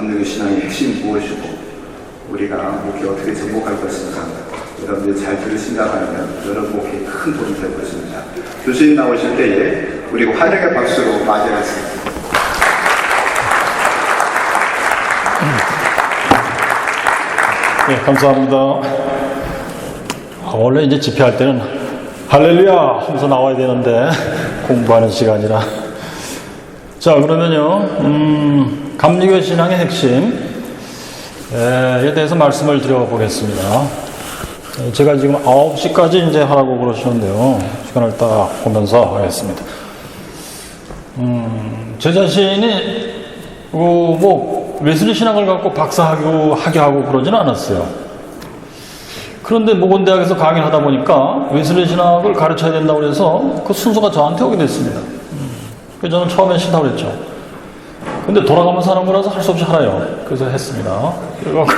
감리교 신앙의 핵심이 무엇이고 우리가 목회 어떻게 접목할 것인가 여러분들이 잘 들으신다면 여러분 목회에 큰 도움이 될 것입니다. 교수님 나오실 때에 우리 환영의 박수로 맞이하겠습니다. 네, 감사합니다. 원래 이제 집회할 때는 할렐루야 하면서 나와야 되는데 공부하는 시간이라. 자, 그러면요, 감리교 신앙의 핵심에 대해서 말씀을 드려보겠습니다. 제가 지금 9시까지 이제 하라고 그러시는데요, 시간을 딱 보면서 하겠습니다. 제 자신이 웨슬리 신학을 갖고 박사학위하고 그러지는 않았어요. 그런데 모건대학에서 강의를 하다 보니까 웨슬리 신학을 가르쳐야 된다고 해서 그 순서가 저한테 오게 됐습니다. 그래서 저는 처음엔 싫다고 그랬죠. 근데 돌아가면서 하는 거라서 할 수 없이 하라요. 그래서 했습니다. 그래갖고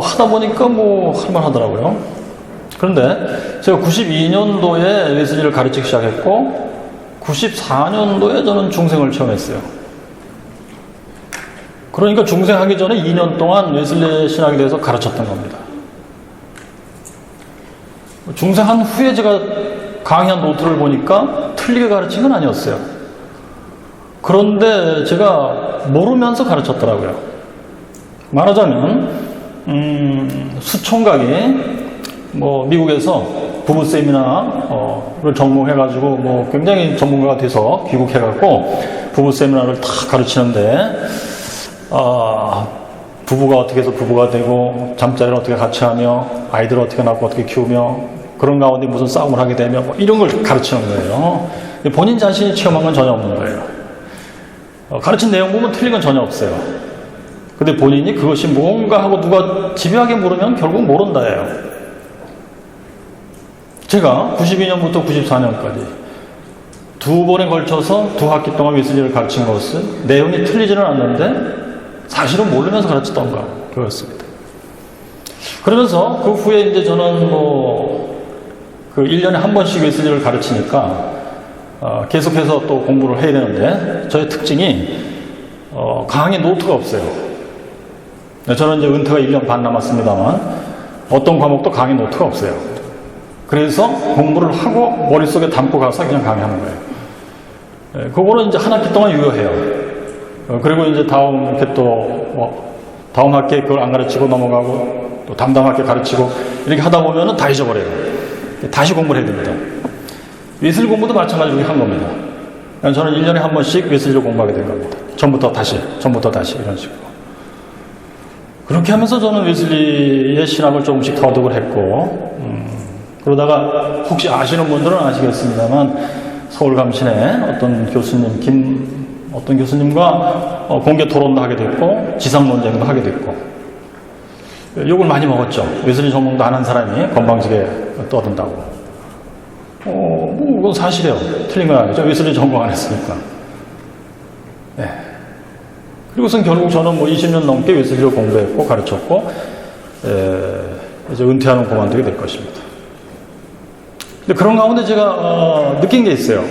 하다 보니까 할만하더라고요. 그런데 제가 92년도에 웨슬리를 가르치기 시작했고 94년도에 저는 중생을 처음 했어요. 그러니까 중생하기 전에 2년 동안 웨슬리 신학에 대해서 가르쳤던 겁니다. 중생한 후에 제가 강의한 노트를 보니까 틀리게 가르친 건 아니었어요. 그런데 제가 모르면서 가르쳤더라고요. 말하자면 수총각이 미국에서 부부 세미나를 전공해가지고 굉장히 전문가가 돼서 귀국해갖고 부부 세미나를 다 가르치는데 부부가 어떻게 해서 부부가 되고 잠자리를 어떻게 같이 하며 아이들을 어떻게 낳고 어떻게 키우며 그런 가운데 무슨 싸움을 하게 되면 이런 걸 가르치는 거예요. 본인 자신이 체험한 건 전혀 없는 거예요. 가르친 내용 보면 틀린 건 전혀 없어요. 근데 본인이 그것이 뭔가 하고 누가 집요하게 물으면 결국 모른다예요. 제가 92년부터 94년까지 두 번에 걸쳐서 2학기 동안 웨슬리를 가르친 것은 내용이 틀리지는 않는데 사실은 모르면서 가르쳤던가 그렇습니다. 그러면서 그 후에 이제 저는 1년에 한 번씩 웨슬리를 가르치니까 계속해서 또 공부를 해야 되는데 저의 특징이 강의 노트가 없어요. 저는 이제 은퇴가 1년 반 남았습니다만 어떤 과목도 강의 노트가 없어요. 그래서 공부를 하고 머릿속에 담고 가서 그냥 강의하는 거예요. 그거는 이제 한 학기 동안 유효해요. 그리고 이제 다음 학기에 그걸 안 가르치고 넘어가고 또 다음 학기에 가르치고 이렇게 하다 보면은 다 잊어버려요. 다시 공부를 해야 됩니다. 웨슬리 공부도 마찬가지로 한 겁니다. 저는 1년에 한 번씩 웨슬리를 공부하게 된 겁니다. 전부터 다시 이런 식으로. 그렇게 하면서 저는 웨슬리의 신학을 조금씩 터득을 했고 그러다가 혹시 아시는 분들은 아시겠습니다만 서울감신의 어떤 교수님과 공개 토론도 하게 됐고 지상 논쟁도 하게 됐고 욕을 많이 먹었죠. 웨슬리 전공도 안 한 사람이 건방지게 떠든다고. 그건 사실이에요. 틀린 건 아니죠. 웨슬리 전공 안 했으니까. 네. 그리고선 결국 저는 20년 넘게 웨슬리를 공부했고 가르쳤고 이제 은퇴하는 그만두게 될 것입니다. 근데 그런 가운데 제가 느낀 게 있어요.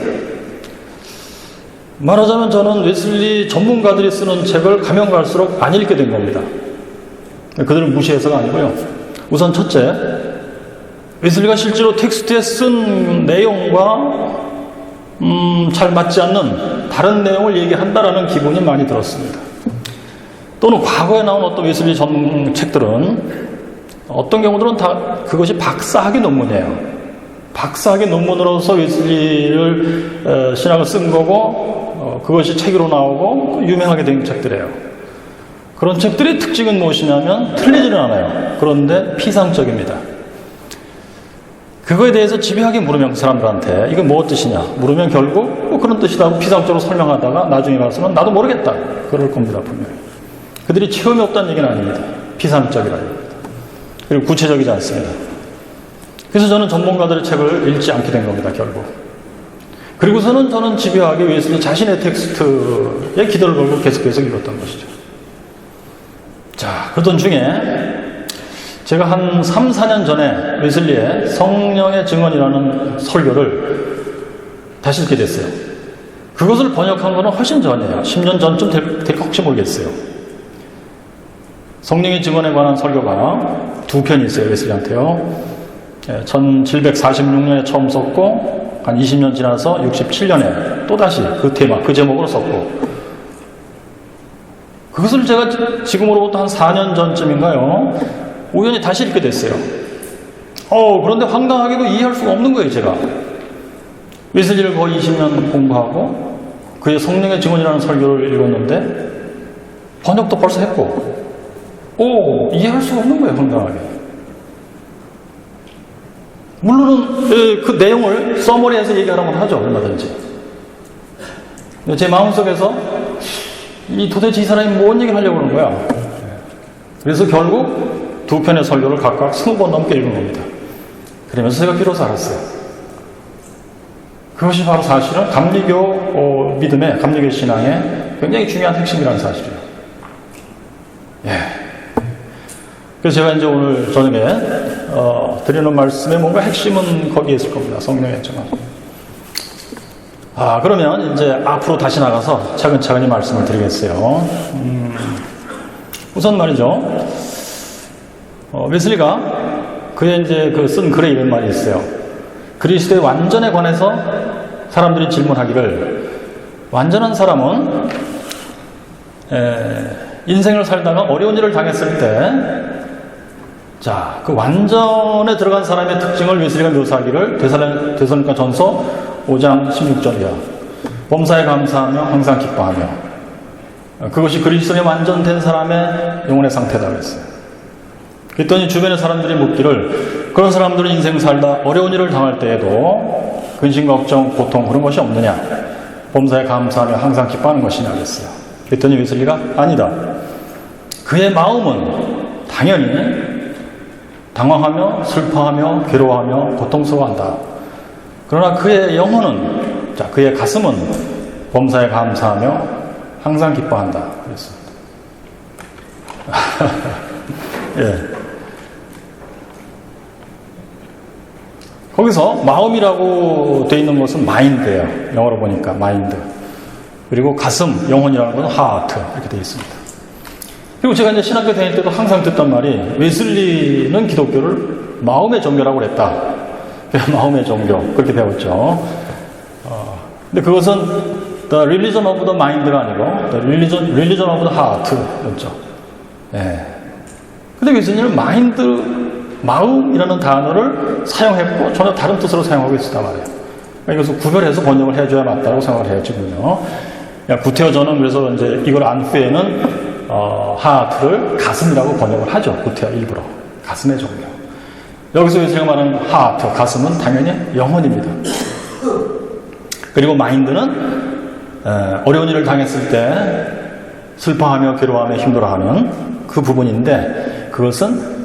말하자면 저는 웨슬리 전문가들이 쓰는 책을 가면 갈수록 안 읽게 된 겁니다. 그들을 무시해서가 아니고요. 우선 첫째, 웨슬리가 실제로 텍스트에 쓴 내용과 잘 맞지 않는 다른 내용을 얘기한다라는 기분이 많이 들었습니다. 또는 과거에 나온 어떤 웨슬리 전문 책들은 어떤 경우들은 다 그것이 박사학위 논문이에요. 박사학위 논문으로서 웨슬리를 신학을 쓴 거고 그것이 책으로 나오고 유명하게 된 책들이에요. 그런 책들의 특징은 무엇이냐면 틀리지는 않아요. 그런데 피상적입니다. 그거에 대해서 집요하게 물으면 그 사람들한테 이건 뭐 뜻이냐 물으면 결국 그런 뜻이라고 피상적으로 설명하다가 나중에 가서는 나도 모르겠다 그럴 겁니다. 분명히. 그들이 체험이 없다는 얘기는 아닙니다. 피상적이라는 겁니다. 그리고 구체적이지 않습니다. 그래서 저는 전문가들의 책을 읽지 않게 된 겁니다. 결국. 그리고서는 저는 집요하게 웨슬리 자신의 텍스트에 기도를 걸고 계속해서 읽었던 것이죠. 자, 그러던 중에 제가 한 3, 4년 전에 웨슬리의 성령의 증언이라는 설교를 다시 읽게 됐어요. 그것을 번역한 거는 훨씬 전이에요. 10년 전쯤 될 것 혹시 모르겠어요. 성령의 증언에 관한 설교가 두 편이 있어요. 웨슬리한테요. 1746년에 처음 썼고 한 20년 지나서 67년에 또다시 그 테마, 그 제목으로 썼고, 그것을 제가 지금으로부터 한 4년 전쯤인가요? 우연히 다시 읽게 됐어요. 그런데 황당하게도 이해할 수가 없는 거예요, 제가. 웨슬리를 거의 20년 공부하고 그의 성령의 증언이라는 설교를 읽었는데 번역도 벌써 했고, 이해할 수가 없는 거예요, 황당하게. 물론은 그 내용을 서머리해서 얘기하라면 하죠, 얼마든지. 제 마음속에서 도대체 이 사람이 뭔 얘기를 하려고 하는 거야. 그래서 결국 두 편의 설교를 각각 20번 넘게 읽은 겁니다. 그러면서 제가 비로소 알았어요. 그것이 바로 사실은 감리교 믿음의, 감리교 신앙의 굉장히 중요한 핵심이라는 사실이에요. 그래서 제가 이제 오늘 저녁에 드리는 말씀의 뭔가 핵심은 거기에 있을 겁니다. 성령의 증언. 그러면 이제 앞으로 다시 나가서 차근차근히 말씀을 드리겠어요. 우선 말이죠. 웨슬리가 그의 이제 쓴 글에 이런 말이 있어요. 그리스도의 완전에 관해서 사람들이 질문하기를, 완전한 사람은 인생을 살다가 어려운 일을 당했을 때, 그 완전에 들어간 사람의 특징을 웨슬리가 묘사하기를 데살로니가 전서 5장 16절이야. 범사에 감사하며 항상 기뻐하며, 그것이 그리스도에 완전된 사람의 영혼의 상태다 그랬어요. 그랬더니 주변의 사람들이 묻기를, 그런 사람들은 인생 살다 어려운 일을 당할 때에도 근심, 걱정, 고통 그런 것이 없느냐? 범사에 감사하며 항상 기뻐하는 것이냐 그랬어요. 그랬더니 웨슬리가 아니다. 그의 마음은 당연히 당황하며 슬퍼하며 괴로워하며 고통스러워한다. 그러나 그의 영혼은, 그의 가슴은 범사에 감사하며 항상 기뻐한다 그랬습니다. 거기서 마음이라고 되어 있는 것은 마인드예요. 영어로 보니까 마인드. 그리고 가슴, 영혼이라는 것은 하트 이렇게 되어 있습니다. 그리고 제가 이제 신학교 다닐 때도 항상 듣던 말이, 웨슬리는 기독교를 마음의 종교라고 그랬다. 마음의 종교 그렇게 배웠죠. 근데 그것은 the religion of the mind가 아니고 the religion of the heart였죠. 근데 웨슬리는 마음이라는 단어를 사용했고 전혀 다른 뜻으로 사용하고 있었단 말이에요. 이것을 구별해서 번역을 해줘야 맞다고 생각을 해요, 지금요. 구태여 저는 그래서 이제 이걸 안 후에는 하트를 가슴이라고 번역을 하죠. 구태여 일부러. 가슴의 종교. 여기서 웨슬리가 말하는 하트, 가슴은 당연히 영혼입니다. 그리고 마인드는 어려운 일을 당했을 때 슬퍼하며 괴로워하며 힘들어하는 그 부분인데, 그것은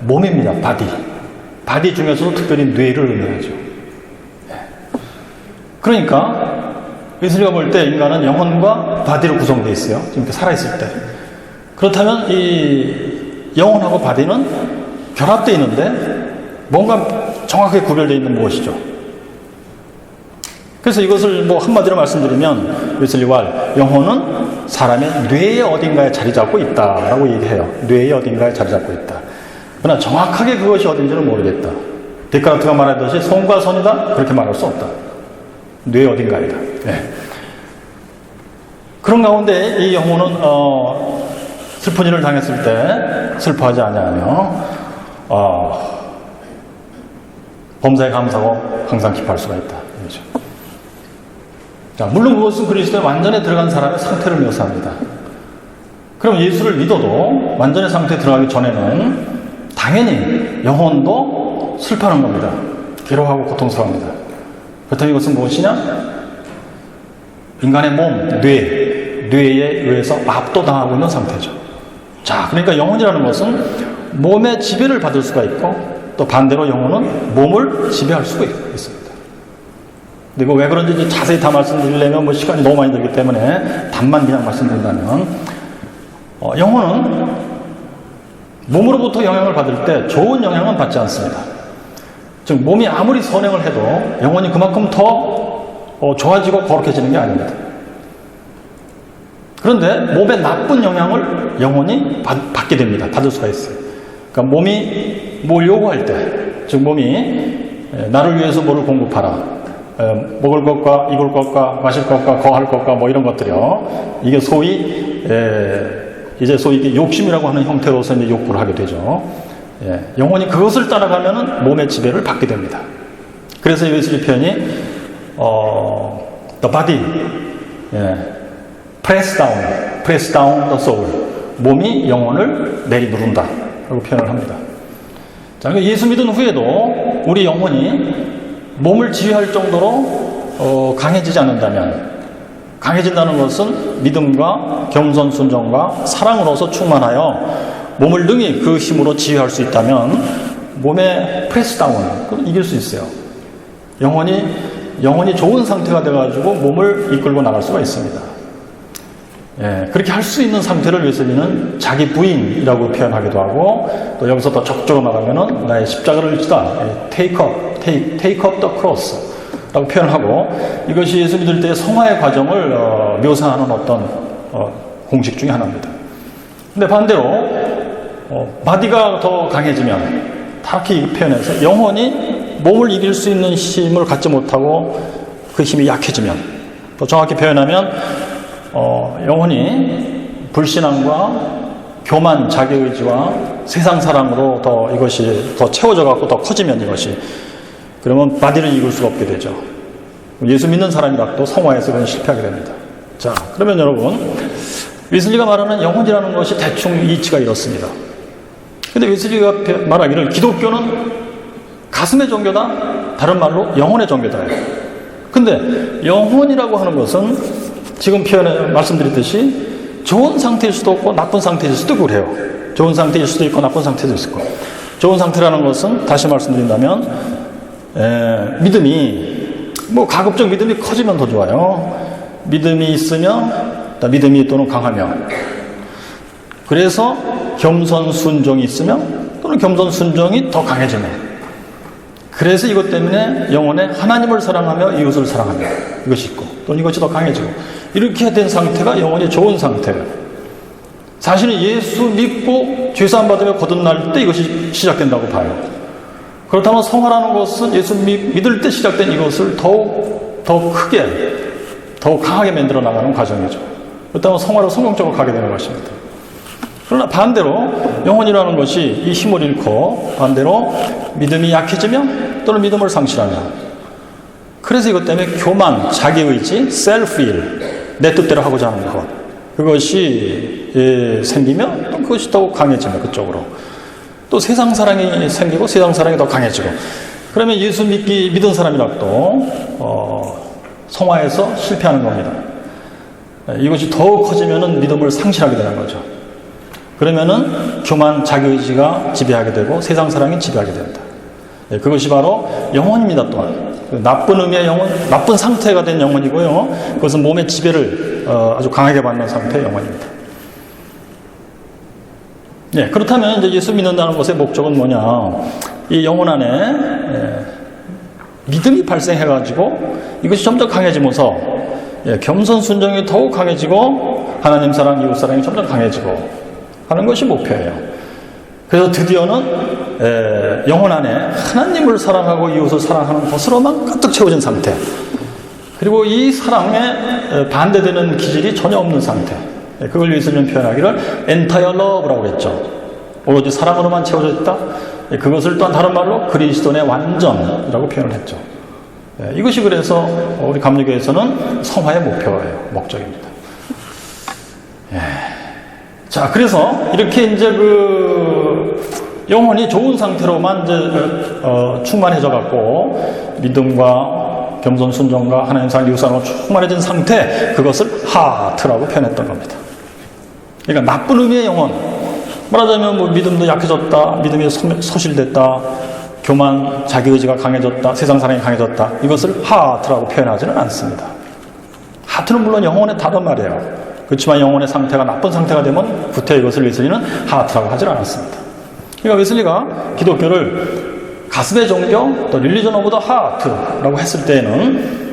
몸입니다. 바디 중에서도 특별히 뇌를 의미하죠. 그러니까 웨슬리가 볼 때 인간은 영혼과 바디로 구성되어 있어요. 지금 이렇게 살아있을 때. 그렇다면 이 영혼하고 바디는 결합되어 있는데 뭔가 정확하게 구별되어 있는 무엇이죠? 그래서 이것을 한마디로 말씀드리면, 웨슬리 왈, 영혼은 사람의 뇌의 어딘가에 자리 잡고 있다라고 얘기해요. 뇌의 어딘가에 자리 잡고 있다. 그러나 정확하게 그것이 어딘지는 모르겠다. 데카르트가 말하듯이 손과 손이다? 그렇게 말할 수 없다. 뇌의 어딘가이다. 그런 가운데 이 영혼은 슬픈 일을 당했을 때 슬퍼하지 아니하며 범사에 감사하고 항상 기뻐할 수가 있다. 그렇죠. 물론 그것은 그리스도에 완전히 들어간 사람의 상태를 묘사합니다. 그럼 예수를 믿어도 완전히 상태에 들어가기 전에는 당연히 영혼도 슬퍼하는 겁니다. 괴로워하고 고통스러워합니다. 그렇다면 이것은 무엇이냐? 인간의 몸, 뇌에 의해서 압도당하고 있는 상태죠. 그러니까 영혼이라는 것은 몸의 지배를 받을 수가 있고, 또 반대로 영혼은 몸을 지배할 수가 있습니다. 근데 이거 왜 그런지 자세히 다 말씀드리려면 시간이 너무 많이 들기 때문에 답만 그냥 말씀드린다면, 영혼은 몸으로부터 영향을 받을 때 좋은 영향은 받지 않습니다. 즉 몸이 아무리 선행을 해도 영혼이 그만큼 더 좋아지고 거룩해지는 게 아닙니다. 그런데 몸에 나쁜 영향을 영혼이 받게 됩니다. 받을 수가 있어요. 그러니까 몸이 뭘 요구할 때, 즉 몸이 나를 위해서 뭐를 공급하라. 먹을 것과 입을 것과 마실 것과 거할 것과 뭐 이런 것들이요. 이게 소위 이제 소위 이게 욕심이라고 하는 형태로서 이제 욕구를 하게 되죠. 영혼이 그것을 따라가면은 몸의 지배를 받게 됩니다. 그래서 웨슬리 표현이 the body press down the soul, 몸이 영혼을 내리누른다 라고 표현을 합니다. 자, 그러니까 예수 믿은 후에도 우리 영혼이 몸을 지휘할 정도로 강해지지 않는다면, 강해진다는 것은 믿음과 겸손 순종과 사랑으로서 충만하여 몸을 능히 그 힘으로 지휘할 수 있다면 몸의 프레스 다운, 그걸 이길 수 있어요. 영혼이 좋은 상태가 돼가지고 몸을 이끌고 나갈 수가 있습니다. 그렇게 할 수 있는 상태를 웨슬리는 자기 부인이라고 표현하기도 하고, 또 여기서 더 적극적으로 말하면은 나의 십자가를 지다, take up the cross 라고 표현하고, 이것이 예수 믿을 때의 성화의 과정을 묘사하는 어떤 공식 중에 하나입니다. 근데 반대로 바디가 더 강해지면, 다르게 표현해서 영혼이 몸을 이길 수 있는 힘을 갖지 못하고 그 힘이 약해지면, 또 정확히 표현하면 영혼이 불신앙과 교만, 자기의지와 세상 사랑으로 더 이것이 더 채워져 갖고 더 커지면, 이것이 그러면 바디를 이길 수가 없게 되죠. 예수 믿는 사람이라도 성화에서 그건 실패하게 됩니다. 자, 그러면 여러분, 웨슬리가 말하는 영혼이라는 것이 대충 이치가 이렇습니다. 근데 웨슬리가 말하기를 기독교는 가슴의 종교다, 다른 말로 영혼의 종교다. 근데 영혼이라고 하는 것은 지금 말씀드렸듯이 좋은 상태일 수도 없고 나쁜 상태일 수도 있고 그래요. 좋은 상태일 수도 있고 나쁜 상태일 수도 있고. 좋은 상태라는 것은 다시 말씀드린다면 믿음이 가급적 믿음이 커지면 더 좋아요. 믿음이 있으면, 믿음이 또는 강하면, 그래서 겸손 순종이 있으면 또는 겸손 순종이 더 강해지면, 그래서 이것 때문에 영혼에 하나님을 사랑하며 이웃을 사랑하며 이것이 있고, 또는 이것이 더 강해지고, 이렇게 된 상태가 영혼이 좋은 상태예요. 사실은 예수 믿고 죄사함 받으며 거듭날 때 이것이 시작된다고 봐요. 그렇다면 성화라는 것은 예수 믿을 때 시작된 이것을 더 크게, 더 강하게 만들어 나가는 과정이죠. 그렇다면 성화로 성공적으로 가게 되는 것입니다. 그러나 반대로 영혼이라는 것이 이 힘을 잃고, 반대로 믿음이 약해지면 또는 믿음을 상실하면, 그래서 이것 때문에 교만, 자기의지, self-will, 내 뜻대로 하고자 하는 것, 그것이 생기면 또 그것이 더욱 강해지면 그쪽으로, 또 세상 사랑이 생기고 세상 사랑이 더 강해지고, 그러면 예수 믿은 사람이라도 성화에서 실패하는 겁니다. 이것이 더욱 커지면은 믿음을 상실하게 되는 거죠. 그러면은 교만, 자기의지가 지배하게 되고 세상 사랑이 지배하게 된다. 그것이 바로 영혼입니다. 또한 나쁜 의미의 영혼, 나쁜 상태가 된 영혼이고요. 그것은 몸의 지배를 아주 강하게 받는 상태의 영혼입니다. 그렇다면 이제 예수 믿는다는 것의 목적은 뭐냐? 이 영혼 안에 믿음이 발생해가지고 이것이 점점 강해지면서 겸손 순종이 더욱 강해지고 하나님 사랑, 이웃 사랑이 점점 강해지고 하는 것이 목표예요. 그래서 드디어는 영혼 안에 하나님을 사랑하고 이웃을 사랑하는 것으로만 가득 채워진 상태, 그리고 이 사랑에 반대되는 기질이 전혀 없는 상태, 그걸 예수님은 표현하기를 entire love라고 했죠. 오로지 사랑으로만 채워져 있다. 그것을 또한 다른 말로 그리스도의 완전이라고 표현을 했죠. 이것이 그래서 우리 감리교에서는 성화의 목표예요. 목적입니다. 자, 그래서 이렇게 이제 영혼이 좋은 상태로만 이제 충만해져 갖고 믿음과 겸손 순종과 하나님 사랑, 이웃 사랑으로 충만해진 상태, 그것을 하트라고 표현했던 겁니다. 그러니까 나쁜 의미의 영혼, 말하자면 믿음도 약해졌다, 믿음이 소실됐다, 교만, 자기의지가 강해졌다, 세상 사랑이 강해졌다, 이것을 하트라고 표현하지는 않습니다. 하트는 물론 영혼의 다른 말이에요. 그렇지만 영혼의 상태가 나쁜 상태가 되면 구태 이것을 웨슬리는 하트라고 하질 않았습니다. 그러니까 웨슬리가 기독교를 가슴의 종교, 또 릴리전 오브 더 하트라고 했을 때에는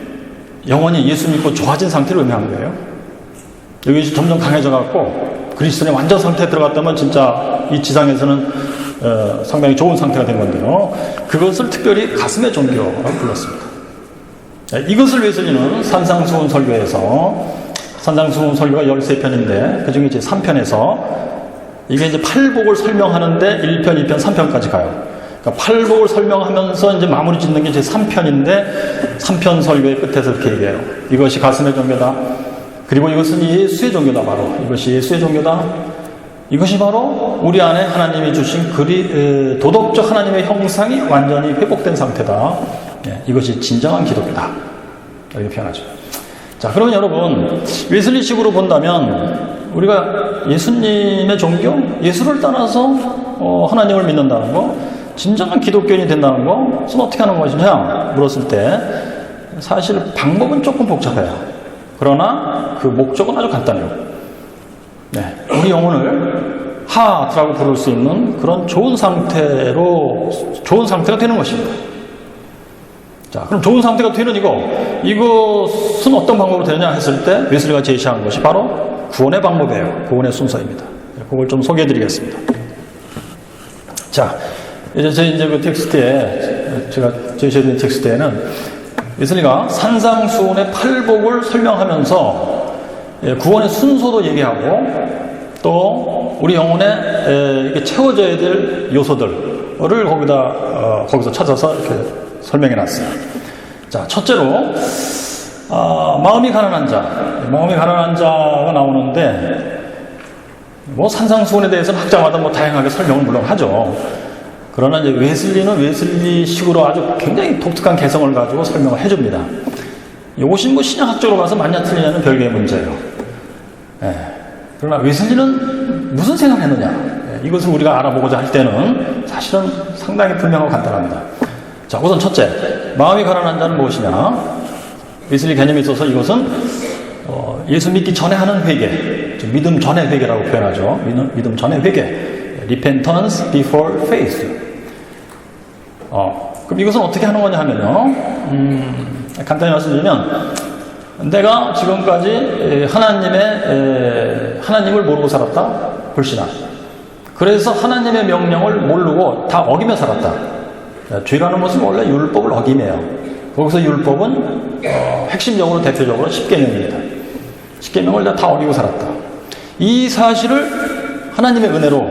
영혼이 예수 믿고 좋아진 상태를 의미한 거예요. 이것이 점점 강해져 갖고 그리스도인의 완전 상태에 들어갔다면 진짜 이 지상에서는 상당히 좋은 상태가 된 건데요. 그것을 특별히 가슴의 종교라고 불렀습니다. 이것을 웨슬리는 산상수훈 설교에서, 산상수훈 설교가 13편인데 그 중에 이제 3편에서 이게 이제 팔복을 설명하는데 1편, 2편, 3편까지 가요. 그러니까 팔복을 설명하면서 이제 마무리 짓는 게 이제 3편인데 3편 설교의 끝에서 이렇게 얘기해요. 이것이 가슴의 종교다. 그리고 이것은 예수의 종교다. 바로 이것이 예수의 종교다. 이것이 바로 우리 안에 하나님이 주신 도덕적 하나님의 형상이 완전히 회복된 상태다. 이것이 진정한 기독교다. 이렇게 표현하죠. 자, 그러면 여러분, 웨슬리식으로 본다면 우리가 예수님의 종교, 예수를 따라서 하나님을 믿는다는 거, 진정한 기독교인이 된다는 것은 어떻게 하는 것이냐 물었을 때 사실 방법은 조금 복잡해요. 그러나 그 목적은 아주 간단해요. 우리 영혼을 하트라고 부를 수 있는 그런 좋은 상태가 되는 것입니다. 자, 그럼 좋은 상태가 되는 이것은 어떤 방법으로 되느냐 했을 때 웨슬리가 제시한 것이 바로 구원의 방법이에요. 구원의 순서입니다. 그걸 좀 소개해 드리겠습니다. 자, 이제 그 텍스트에, 제가 제시해드린 텍스트에는 웨슬리가 산상수훈의 팔복을 설명하면서 구원의 순서도 얘기하고 또 우리 영혼에 이게 채워져야 될 요소들을 거기서 찾아서 이렇게 설명해 놨어요. 자, 첫째로, 마음이 가난한 자가 나오는데, 산상수훈에 대해서는 학자마다 다양하게 설명을 물론 하죠. 그러나 이제 웨슬리는 웨슬리식으로 아주 굉장히 독특한 개성을 가지고 설명을 해줍니다. 이것이 신약학적으로 봐서 맞냐 틀리냐는 별개의 문제예요. 그러나 웨슬리는 무슨 생각을 했느냐, 이것을 우리가 알아보고자 할 때는 사실은 상당히 분명하고 간단합니다. 자, 우선 첫째, 마음이 가난한 자는 무엇이냐? 웨슬리 개념에 있어서 이것은 예수 믿기 전에 하는 회개, 믿음 전의 회개라고 표현하죠. 믿음 전의 회개, repentance before faith. 그럼 이것은 어떻게 하는 거냐 하면요, 간단히 말씀드리면, 내가 지금까지 하나님을 모르고 살았다, 불신한. 그래서 하나님의 명령을 모르고 다 어기며 살았다. 죄라는 것은 원래 율법을 어김이에요. 거기서 율법은 핵심적으로 대표적으로 10계명입니다. 10계명을 다 어기고 살았다. 이 사실을 하나님의 은혜로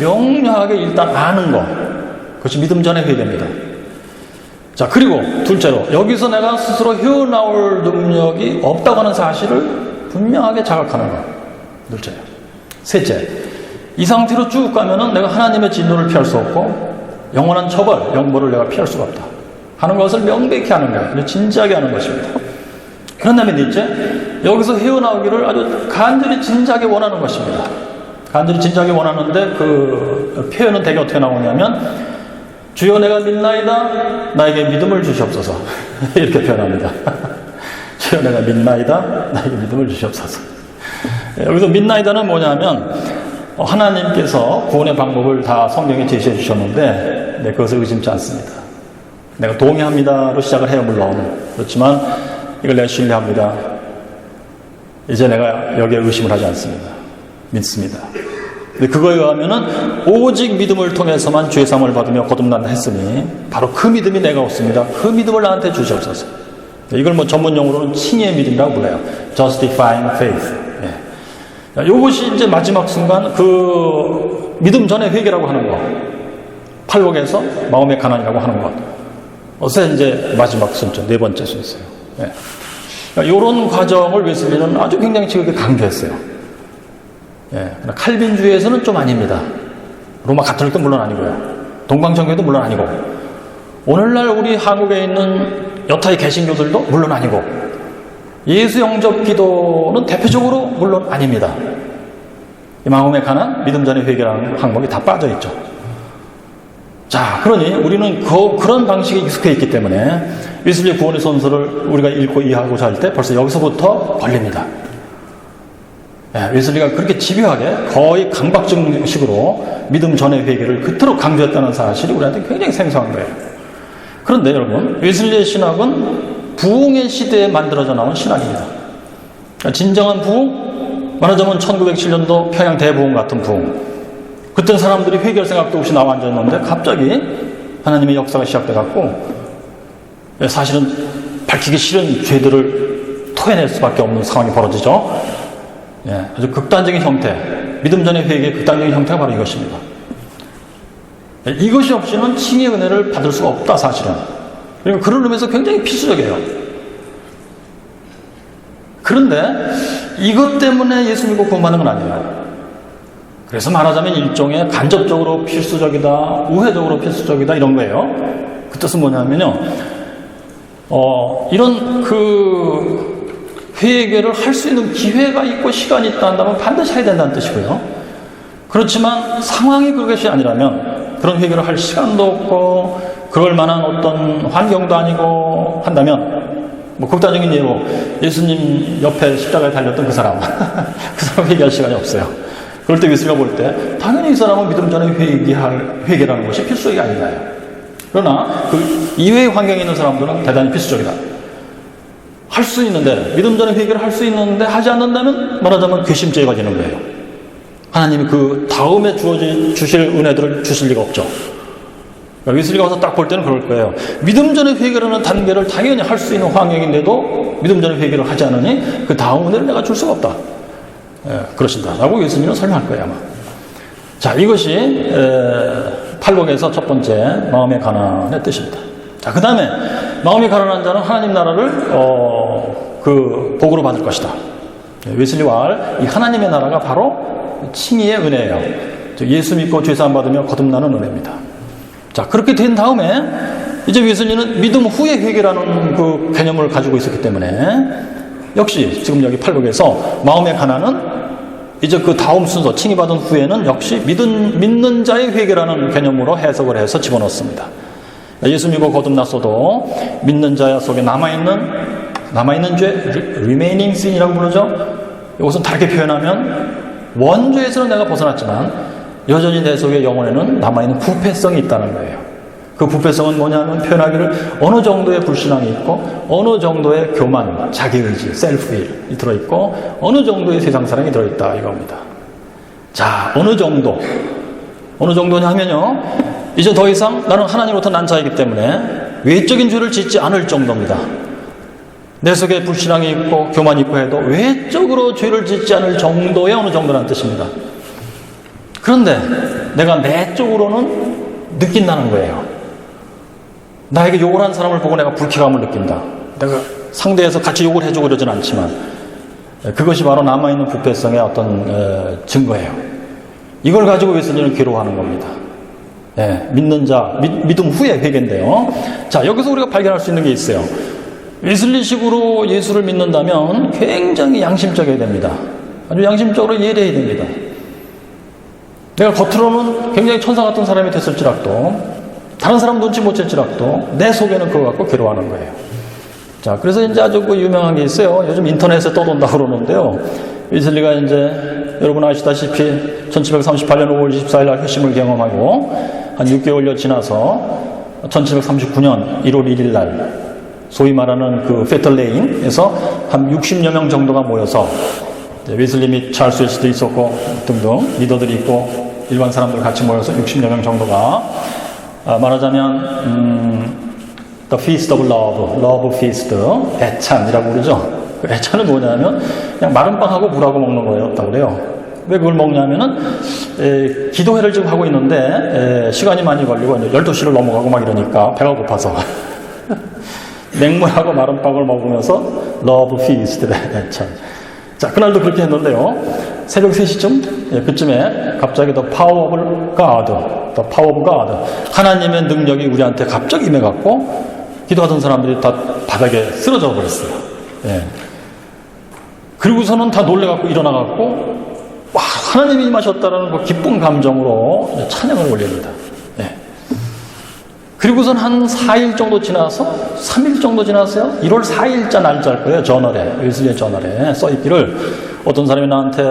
명료하게 일단 아는 것, 그것이 믿음 전의 회개입니다. 자, 그리고 둘째로 여기서 내가 스스로 헤어나올 능력이 없다고 하는 사실을 분명하게 자각하는 것, 둘째예요. 셋째, 이 상태로 쭉 가면은 내가 하나님의 진노를 피할 수 없고 영원한 처벌, 영벌을 내가 피할 수가 없다 하는 것을 명백히 하는 거예요. 진지하게 하는 것입니다. 그런 다음에 넷째, 여기서 헤어나오기를 아주 간절히 진지하게 원하는 것입니다. 간절히 진지하게 원하는데 그 표현은 대개 어떻게 나오냐면, 주여 내가 믿나이다, 나에게 믿음을 주시옵소서. 이렇게 표현합니다. 주여 내가 믿나이다, 나에게 믿음을 주시옵소서. 여기서 믿나이다는 뭐냐면, 하나님께서 구원의 방법을 다 성경에 제시해 주셨는데 그것을 의심치 않습니다. 내가 동의합니다로 시작을 해요. 물론 그렇지만 이걸 내가 신뢰합니다. 이제 내가 여기에 의심을 하지 않습니다. 믿습니다. 근데 그거에 의하면은 오직 믿음을 통해서만 죄사함을 받으며 거듭난다 했으니 바로 그 믿음이 내가 없습니다. 그 믿음을 나한테 주시옵소서. 이걸 전문용어로는 칭의의 믿음이라고 불러요. Justifying faith. 이것이 이제 마지막 순간 그 믿음 전의 회개라고 하는 것, 팔복에서 마음의 가난이라고 하는 것, 어서 이제 마지막 순서, 네 번째 순서예요. 이런 과정을 웨슬리는 아주 굉장히 지극히 강조했어요. 그러나 칼빈주의에서는 좀 아닙니다. 로마 가톨릭도 물론 아니고요, 동방정교도 물론 아니고, 오늘날 우리 한국에 있는 여타의 개신교들도 물론 아니고, 예수 영접 기도는 대표적으로 물론 아닙니다. 이 마음에 가난 믿음 전의 회개라는 항목이 다 빠져 있죠. 자, 그러니 우리는 그런 방식에 익숙해 있기 때문에 웨슬리의 구원의 순서를 우리가 읽고 이해하고자 할 때 벌써 여기서부터 걸립니다. 웨슬리가 그렇게 집요하게 거의 강박증식으로 믿음 전의 회개를 그토록 강조했다는 사실이 우리한테 굉장히 생소한 거예요. 그런데 여러분, 웨슬리의 신학은 부흥의 시대에 만들어져 나온 신학입니다. 진정한 부흥, 말하자면 1907년도 평양 대부흥 같은 부흥. 그때 사람들이 회개할 생각도 없이 나와 앉았는데 갑자기 하나님의 역사가 시작돼갖고 사실은 밝히기 싫은 죄들을 토해낼 수밖에 없는 상황이 벌어지죠. 아주 극단적인 형태, 믿음 전의 회개의 극단적인 형태가 바로 이것입니다. 이것이 없이는 칭의의 은혜를 받을 수가 없다, 사실은. 그리고 그런 의미에서 굉장히 필수적이에요. 그런데 이것 때문에 예수 믿고 구원받는 건 아니에요. 그래서 말하자면 일종의 간접적으로 필수적이다, 우회적으로 필수적이다 이런 거예요. 그 뜻은 뭐냐면요. 이런 회개를 할 수 있는 기회가 있고 시간이 있다 한다면 반드시 해야 된다는 뜻이고요. 그렇지만 상황이 그것이 아니라면 그런 회개를 할 시간도 없고 그럴 만한 어떤 환경도 아니고 한다면 뭐 극단적인 예로 예수님 옆에 십자가에 달렸던 그 사람 그 사람 회개할 시간이 없어요. 그럴 때 웨슬리가 볼 때 당연히 이 사람은 믿음 전에 회개라는 것이 필수적이 아니나요. 그러나 그 이외의 환경에 있는 사람들은 대단히 필수적이다. 할 수 있는데 믿음 전에 회개를 할 수 있는데 하지 않는다면 말하자면 괘씸죄가 되는 거예요. 하나님이 그 다음에 주실 은혜들을 주실 리가 없죠. 웨슬리가 와서 딱 볼 때는 그럴 거예요. 믿음 전에 회개라는 단계를 당연히 할 수 있는 환경인데도 믿음 전에 회개를 하지 않으니 그 다음 은혜를 내가 줄 수가 없다. 그러신다 라고 웨슬리는 설명할 거예요, 아마. 자, 이것이 팔복에서 첫 번째 마음의 가난의 뜻입니다. 자, 그 다음에 마음이 가난한 자는 하나님 나라를 그 복으로 받을 것이다. 웨슬리와 이 하나님의 나라가 바로 칭의의 은혜예요. 예수 믿고 죄사함 받으며 거듭나는 은혜입니다. 자, 그렇게 된 다음에 이제 웨슬리는 믿음 후의 회개라는 그 개념을 가지고 있었기 때문에 역시 지금 여기 팔복에서 마음의 가난은 이제 그 다음 순서 칭의받은 후에는 역시 믿는 자의 회개라는 개념으로 해석을 해서 집어넣습니다. 예수 믿고 거듭났어도 믿는 자 속에 남아있는 죄, remaining sin이라고 부르죠. 이것은 다르게 표현하면 원죄에서는 내가 벗어났지만 여전히 내 속에 영혼에는 남아있는 부패성이 있다는 거예요. 그 부패성은 뭐냐면 표현하기를 어느 정도의 불신앙이 있고 어느 정도의 교만, 자기의지, 셀프윌이 들어있고 어느 정도의 세상사랑이 들어있다 이겁니다. 자, 어느 정도냐 하면요, 이제 더 이상 나는 하나님으로부터 난 자이기 때문에 외적인 죄를 짓지 않을 정도입니다. 내 속에 불신앙이 있고 교만이 있고 해도 외적으로 죄를 짓지 않을 정도의 어느 정도라는 뜻입니다. 그런데 내가 내적으로는 느낀다는 거예요. 나에게 욕을 한 사람을 보고 내가 불쾌감을 느낀다. 내가 상대에서 같이 욕을 해주고 그러진 않지만 그것이 바로 남아있는 부패성의 어떤 증거예요. 이걸 가지고 웨슬리는 괴로워하는 겁니다. 믿는 자, 믿음 후의 회개인데요. 자, 여기서 우리가 발견할 수 있는 게 있어요. 웨슬리식으로 예수를 믿는다면 굉장히 양심적이어야 됩니다. 아주 양심적으로 예리해야 됩니다. 내가 겉으로는 굉장히 천사 같은 사람이 됐을지라도 다른 사람 눈치 못 챘지라도 내 속에는 그거 갖고 괴로워하는 거예요. 자, 그래서 이제 아주 그 유명한 게 있어요. 요즘 인터넷에 떠돈다고 그러는데요. 웨슬리가 이제 여러분 아시다시피 1738년 5월 24일 날 회심을 경험하고 한 6개월여 지나서 1739년 1월 1일 날 소위 말하는 그 페털레인에서 한 60여 명 정도가 모여서 웨슬리 및 찰스 웨슬리도 있었고 등등 리더들이 있고 일반 사람들 같이 모여서 60여 명 정도가 말하자면 The Feast of Love Feast, 애찬이라고 그러죠. 그 애찬은 뭐냐면 그냥 마른 빵하고 물하고 먹는 거였다고 그래요. 왜 그걸 먹냐면은 기도회를 지금 하고 있는데 시간이 많이 걸리고 이제 12시를 넘어가고 막 이러니까 배가 고파서 냉물하고 마른 빵을 먹으면서 Love Feast, 애찬. 자, 그날도 그렇게 했는데요. 새벽 3시쯤 그쯤에 갑자기 The Power of God, 하나님의 능력이 우리한테 갑자기 임해갖고 기도하던 사람들이 다 바닥에 쓰러져 버렸어요. 그리고서는 다 놀래갖고 일어나갖고 와, 하나님이 임하셨다라는 그 기쁜 감정으로 찬양을 올립니다. 그리고선 한 4일 정도 지나서 3일 정도 지났어요. 1월 4일자 날짜일 거예요. 저널에, 웨슬리의 저널에 써있기를 어떤 사람이 나한테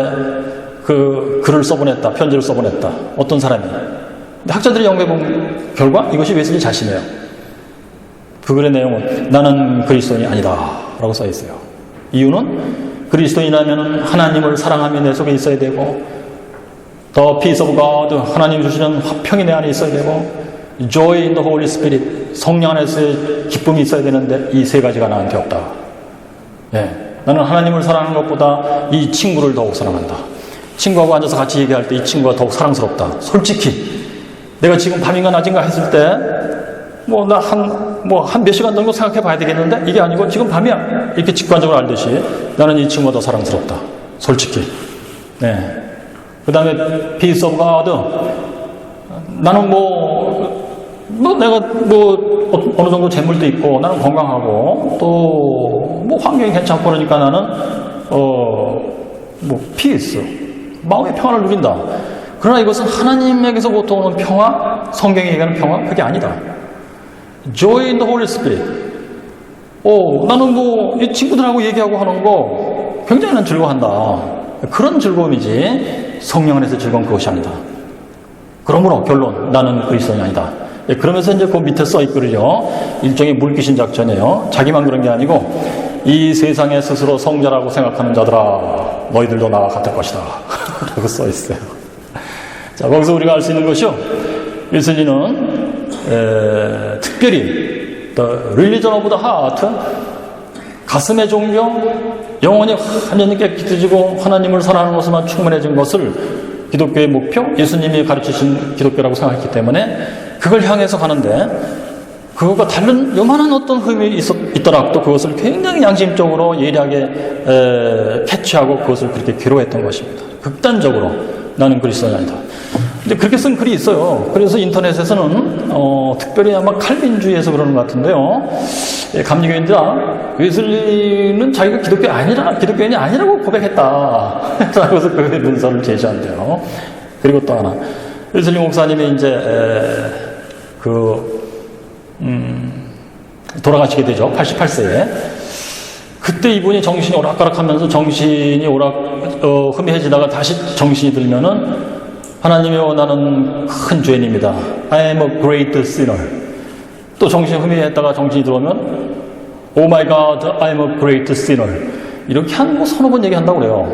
그 글을 써보냈다, 편지를 써보냈다. 어떤 사람이. 근데 학자들이 연구해본 결과 이것이 웨슬리 자신이에요. 그 글의 내용은 나는 그리스도인이 아니다 라고 써있어요. 이유는 그리스도인이라면 하나님을 사랑함이 내 속에 있어야 되고, The peace of God, 하나님 주시는 화평이 내 안에 있어야 되고, Joy in the Holy Spirit, 성령 안에서의 기쁨이 있어야 되는데 이 세 가지가 나한테 없다. 예, 나는 하나님을 사랑하는 것보다 이 친구를 더욱 사랑한다. 친구하고 앉아서 같이 얘기할 때 이 친구가 더욱 사랑스럽다. 솔직히 내가 지금 밤인가 낮인가 했을 때 한 몇 시간 정도 생각해 봐야 되겠는데 이게 아니고 지금 밤이야 이렇게 직관적으로 알듯이 나는 이 친구가 더 사랑스럽다. 솔직히. 네. 그 다음에 peace of God, 나는 내가 어느 정도 재물도 있고 나는 건강하고 또 환경이 괜찮고 그러니까 나는 peace, 마음의 평화를 누린다. 그러나 이것은 하나님에게서부터 오는 평화, 성경이 얘기하는 평화, 그게 아니다. Joy in the Holy Spirit. 나는 이 친구들하고 얘기하고 하는 거 굉장히 난 즐거워한다. 그런 즐거움이지 성령 안에서 즐거운 그것이 아니다. 그러므로 결론, 나는 그리스도인이 아니다. 그러면서 이제 그 밑에 써 있거든요. 일종의 물귀신 작전이에요. 자기만 그런 게 아니고 이 세상에 스스로 성자라고 생각하는 자들아, 너희들도 나와 같을 것이다. 라고 써 있어요. 자, 거기서 우리가 알 수 있는 것이요. 웨슬리는 특별히 The Religion of the Heart, 가슴의 종교, 영혼이 완전히 깨끗해지고 하나님을 사랑하는 것으로만 충분해진 것을 기독교의 목표, 예수님이 가르치신 기독교라고 생각했기 때문에 그걸 향해서 가는데 그것과 다른 요만한 어떤 흠이 있더라도 그것을 굉장히 양심적으로 예리하게 캐치하고 그것을 그렇게 괴로워했던 것입니다. 극단적으로 나는 그리스도인이 아니다. 근데 그렇게 쓴 글이 있어요. 그래서 인터넷에서는 특별히 아마 칼빈주의에서 그러는 것 같은데요. 감리교인들 웨슬리는 자기가 기독교인이 아니라고 고백했다. 그래서 그 문서를 제시한대요. 그리고 또 하나, 웨슬리 목사님이 이제 돌아가시게 되죠. 88세에. 그때 이분이 정신이 오락가락하면서 정신이 흐미해지다가 다시 정신이 들면은 하나님이여 나는 큰 죄인입니다. I am a great sinner. 또 정신이 흐미했다가 정신이 들어오면 Oh my God, I am a great sinner. 이렇게 한 서너 번 얘기한다고 그래요.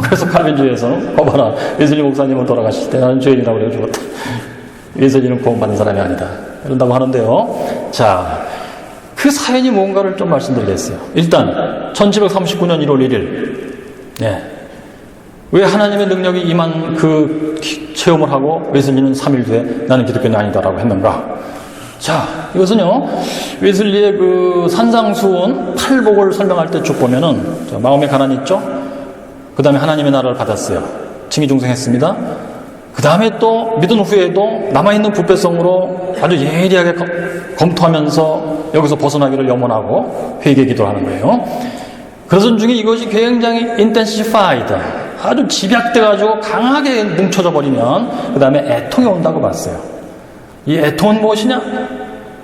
그래서 칼빈주의에서는 봐라, 웨슬리 목사님은 돌아가실 때 나는 죄인이라고 그래요. 죽었다. 웨슬리는 구원받는 사람이 아니다. 이런다고 하는데요. 자, 그 사연이 뭔가를 좀 말씀드리겠어요. 일단 1739년 1월 1일 왜 하나님의 능력이 임한 그 체험을 하고 웨슬리는 3일 뒤에 나는 기독교인이 아니다라고 했는가? 자, 이것은요, 웨슬리의 그 산상수훈 팔복을 설명할 때 쭉 보면은 마음의 가난이 있죠? 그 다음에 하나님의 나라를 받았어요. 칭의중생했습니다. 그 다음에 또 믿은 후에도 남아있는 부패성으로 아주 예리하게 검토하면서 여기서 벗어나기를 염원하고 회개 기도를 하는 거예요. 그런 중에 이것이 굉장히 intensified, 아주 집약돼가지고 강하게 뭉쳐져 버리면 그 다음에 애통이 온다고 봤어요. 이 애통은 무엇이냐?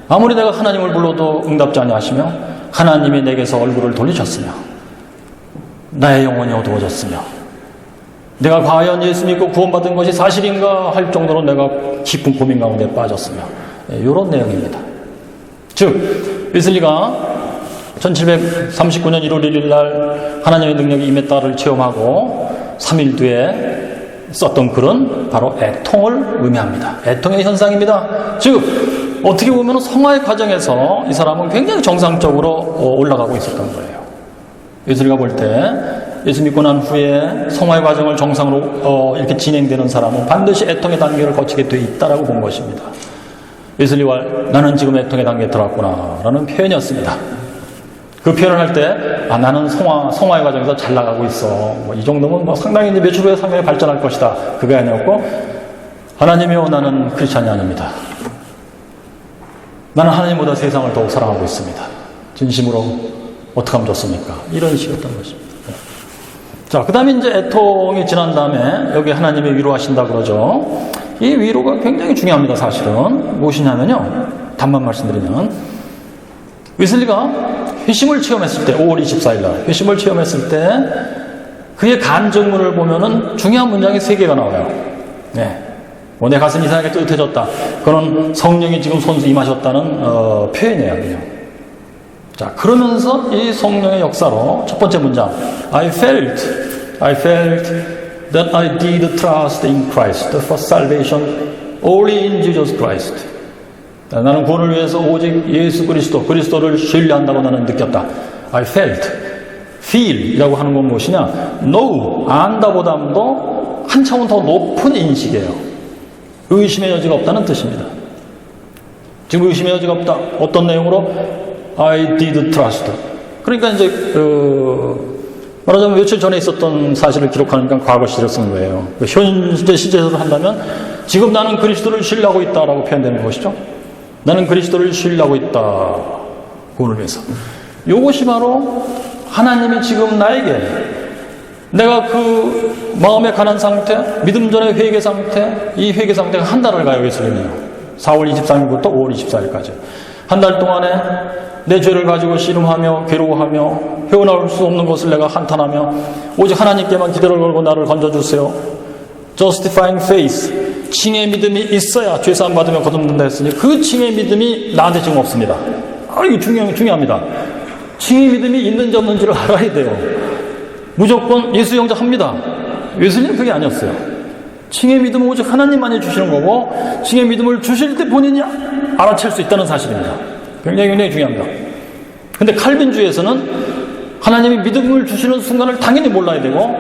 아무리 내가 하나님을 불러도 응답지 아니하시며 하나님이 내게서 얼굴을 돌리셨으며 나의 영혼이 어두워졌으며 내가 과연 예수 믿고 구원받은 것이 사실인가 할 정도로 내가 깊은 고민 가운데 빠졌으며 이런 내용입니다. 즉 웨슬리가 1739년 1월 1일 날 하나님의 능력이 임했다를 체험하고 3일 뒤에 썼던 글은 바로 애통을 의미합니다. 애통의 현상입니다. 즉 어떻게 보면 성화의 과정에서 이 사람은 굉장히 정상적으로 올라가고 있었던 거예요. 웨슬리가 볼 때 예수 믿고 난 후에 성화의 과정을 정상으로 이렇게 진행되는 사람은 반드시 애통의 단계를 거치게 돼 있다라고 본 것입니다. 웨슬리와 나는 지금 애통의 단계에 들어왔구나 라는 표현이었습니다. 그 표현을 할 때 나는 성화의 과정에서 잘 나가고 있어. 이 정도면 상당히 이제 며칠 후에 상당히 발전할 것이다. 그게 아니었고 하나님이여 나는 크리스찬이 아닙니다. 나는 하나님보다 세상을 더욱 사랑하고 있습니다. 진심으로 어떻게 하면 좋습니까? 이런 식이었던 것입니다. 자, 그 다음에 이제 애통이 지난 다음에 여기 하나님이 위로하신다 그러죠. 이 위로가 굉장히 중요합니다. 사실은 무엇이냐면요, 답만 말씀드리면 웨슬리가 회심을 체험했을 때 5월 24일 날 회심을 체험했을 때 그의 간증문을 보면은 중요한 문장이 3개가 나와요. 내 가슴이 이상하게 뜨뜻해졌다. 그건 성령이 지금 손수 임하셨다는 표현이에요. 그냥. 자, 그러면서 이 성령의 역사로 첫 번째 문장, I felt that I did trust in Christ for salvation only in Jesus Christ. 나는 구원을 위해서 오직 예수 그리스도를 신뢰한다고 나는 느꼈다. I felt, feel이라고 하는 건 무엇이냐? know, 안다보다도 한 차원 더 높은 인식이에요. 의심의 여지가 없다는 뜻입니다. 지금 의심의 여지가 없다. 어떤 내용으로? I did trust. 그러니까 이제 말하자면 며칠 전에 있었던 사실을 기록하니까 과거 시제를 쓴 거예요. 현재 시제를 한다면 지금 나는 그리스도를 신뢰하고 있다라고 표현되는 것이죠. 나는 그리스도를 신뢰하고 있다. 구원을 위해서. 이것이 바로 하나님이 지금 나에게 내가 그 마음의 가난 상태, 믿음 전의 회개 상태, 이 회개 상태가 한 달을 가요. 예수님이요. 4월 23일부터 5월 24일까지. 한 달 동안에 내 죄를 가지고 씨름하며 괴로워하며 헤어나올 수 없는 것을 내가 한탄하며 오직 하나님께만 기대를 걸고 나를 건져주세요. Justifying faith, 칭의 믿음이 있어야 죄사함 받으며 거듭난다 했으니 그 칭의 믿음이 나한테 지금 없습니다. 이거 중요합니다. 칭의 믿음이 있는지 없는지를 알아야 돼요. 무조건 예수 영접합니다. 예수님은 그게 아니었어요. 칭의 믿음은 오직 하나님만이 주시는 거고 칭의 믿음을 주실 때 본인이 알아챌 수 있다는 사실입니다. 굉장히 중요합니다. 근데 칼빈주의에서는 하나님이 믿음을 주시는 순간을 당연히 몰라야 되고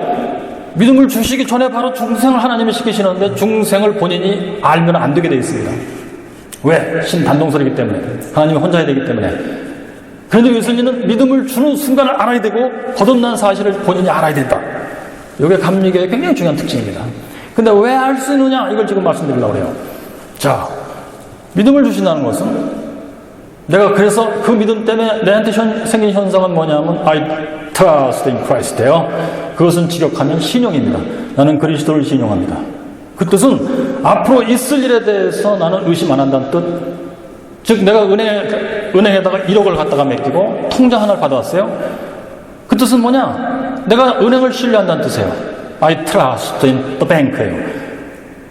믿음을 주시기 전에 바로 중생을 하나님이 시키시는데 중생을 본인이 알면 안 되게 되어 있습니다. 왜? 신단동설이기 때문에. 하나님이 혼자 해야 되기 때문에. 그런데 예수님은 믿음을 주는 순간을 알아야 되고 거듭난 사실을 본인이 알아야 된다. 이게 감리교의 굉장히 중요한 특징입니다. 근데 왜 알 수 있느냐? 이걸 지금 말씀드리려고 해요. 자, 믿음을 주신다는 것은 내가 그래서 그 믿음 때문에 내한테 생긴 현상은 뭐냐면 I trust in Christ예요. 그것은 직역하면 신용입니다. 나는 그리스도를 신용합니다. 그 뜻은 앞으로 있을 일에 대해서 나는 의심 안 한다는 뜻. 즉 내가 은행에다가 1억을 갖다가 맡기고 통장 하나를 받아왔어요. 그 뜻은 뭐냐? 내가 은행을 신뢰한다는 뜻이에요. I trust in the bank예요.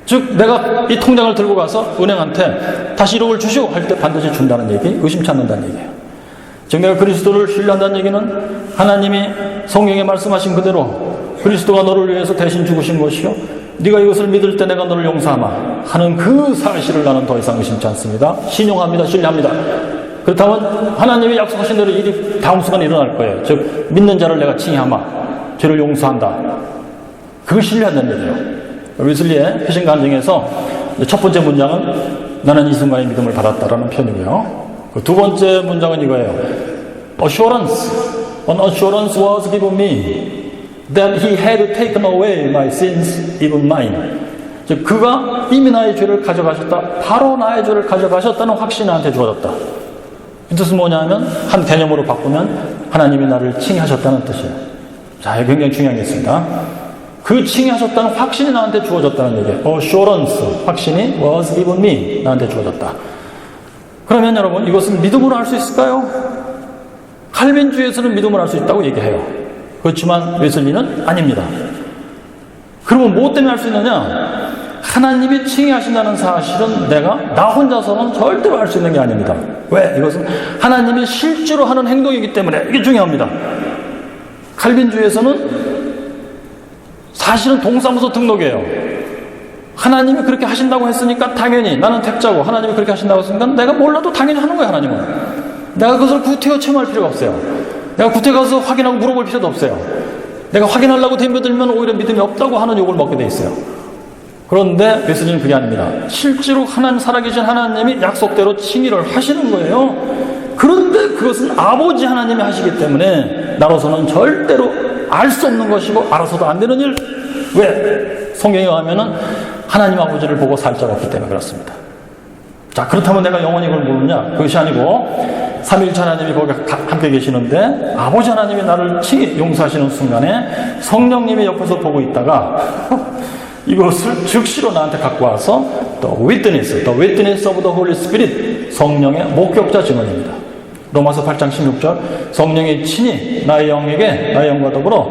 즉 내가 이 통장을 들고 가서 은행한테 다시 1억을 주시오 할 때 반드시 준다는 얘기, 의심치 않는다는 얘기예요. 즉 내가 그리스도를 신뢰한다는 얘기는 하나님이 성경에 말씀하신 그대로 그리스도가 너를 위해서 대신 죽으신 것이요 네가 이것을 믿을 때 내가 너를 용서하마 하는 그 사실을 나는 더 이상 의심치 않습니다. 신용합니다. 신뢰합니다. 그렇다면 하나님이 약속하신 대로 일이 다음 순간에 일어날 거예요. 즉 믿는 자를 내가 칭의하마, 죄를 용서한다. 그걸 신뢰한다는 얘기예요. 웨슬리의 회심 간증에서 첫 번째 문장은 나는 이 순간에 믿음을 받았다라는 표현이고요. 두 번째 문장은 이거예요. Assurance, an assurance was given me that he had taken away my sins, even mine. 즉 그가 이미 나의 죄를 가져가셨다. 바로 나의 죄를 가져가셨다는 확신이 나한테 주어졌다. 이 뜻은 뭐냐면 한 개념으로 바꾸면 하나님이 나를 칭의하셨다는 뜻이에요. 자, 이게 굉장히 중요한 게 있습니다. 그 칭의하셨다는 확신이 나한테 주어졌다는 얘기예요. Assurance, 확신이 was given me, 나한테 주어졌다. 그러면 여러분 이것은 믿음으로 할 수 있을까요? 칼빈주의에서는 믿음으로 할 수 있다고 얘기해요. 그렇지만 웨슬리는 아닙니다. 그러면 뭐 때문에 할 수 있느냐? 하나님이 칭의하신다는 사실은 내가 나 혼자서는 절대로 할 수 있는 게 아닙니다. 왜? 이것은 하나님이 실제로 하는 행동이기 때문에 이게 중요합니다. 칼빈주의에서는 사실은 동사무소 등록이에요. 하나님이 그렇게 하신다고 했으니까 당연히 나는 택자고 하나님이 그렇게 하신다고 했으니까 내가 몰라도 당연히 하는 거예요. 하나님은. 내가 그것을 구태여 체험할 필요가 없어요. 내가 구태 가서 확인하고 물어볼 필요도 없어요. 내가 확인하려고 덤벼들면 오히려 믿음이 없다고 하는 욕을 먹게 돼 있어요. 그런데 웨슬리는 그게 아닙니다. 실제로 살아계신 하나님이 약속대로 칭의를 하시는 거예요. 그런데 그것은 아버지 하나님이 하시기 때문에 나로서는 절대로 알 수 없는 것이고 알아서도 안 되는 일. 왜? 성경에 가면은 하나님 아버지를 보고 살 자가 없기 때문에 그렇습니다. 자, 그렇다면 내가 영원히 그걸 모르냐? 그것이 아니고 삼위일체 하나님이 거기 함께 계시는데 아버지 하나님이 나를 칭의 용서하시는 순간에 성령님이 옆에서 보고 있다가 이것을 즉시로 나한테 갖고 와서 the witness of the Holy Spirit, 성령의 목격자 증언입니다. 로마서 8장 16절 성령이 친히 나의 영과 더불어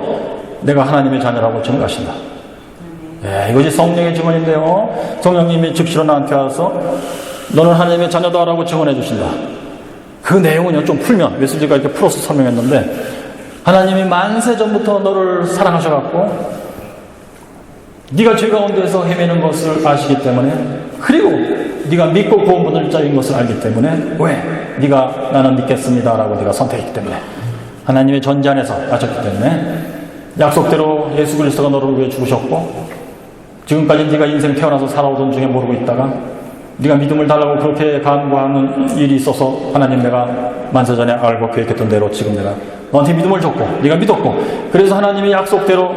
내가 하나님의 자녀라고 증거하신다. 이것이 성령의 증언인데요. 성령님이 즉시로 나한테 와서 너는 하나님의 자녀다라고 증언해 주신다. 그 내용은요, 좀 풀면, 웨슬리가 이렇게 풀어서 설명했는데, 하나님이 만세 전부터 너를 사랑하셔갖고, 네가 죄 가운데서 헤매는 것을 아시기 때문에, 그리고 네가 믿고 구원 받을 자인 것을 알기 때문에, 왜? 네가 나는 믿겠습니다라고 네가 선택했기 때문에, 하나님의 전제 안에서 아셨기 때문에, 약속대로 예수 그리스도가 너를 위해 죽으셨고, 지금까지 네가 인생 태어나서 살아오던 중에 모르고 있다가 네가 믿음을 달라고 그렇게 간구하는 일이 있어서 하나님 내가 만세전에 알고 계획했던 대로 지금 내가 너한테 믿음을 줬고 네가 믿었고 그래서 하나님이 약속대로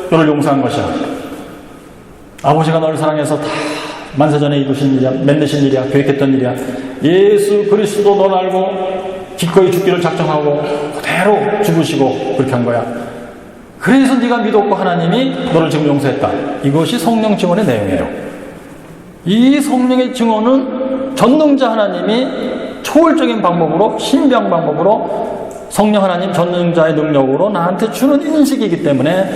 너를 용서한 것이야. 아버지가 너를 사랑해서 다 만세전에 이루신 일이야. 맺으신 일이야. 계획했던 일이야. 예수 그리스도 너를 알고 기꺼이 죽기를 작정하고 그대로 죽으시고 그렇게 한 거야. 그래서 네가 믿었고 하나님이 너를 지금 용서했다. 이것이 성령 증언의 내용이에요. 이 성령의 증언은 전능자 하나님이 초월적인 방법으로 신비한 방법으로 성령 하나님 전능자의 능력으로 나한테 주는 인식이기 때문에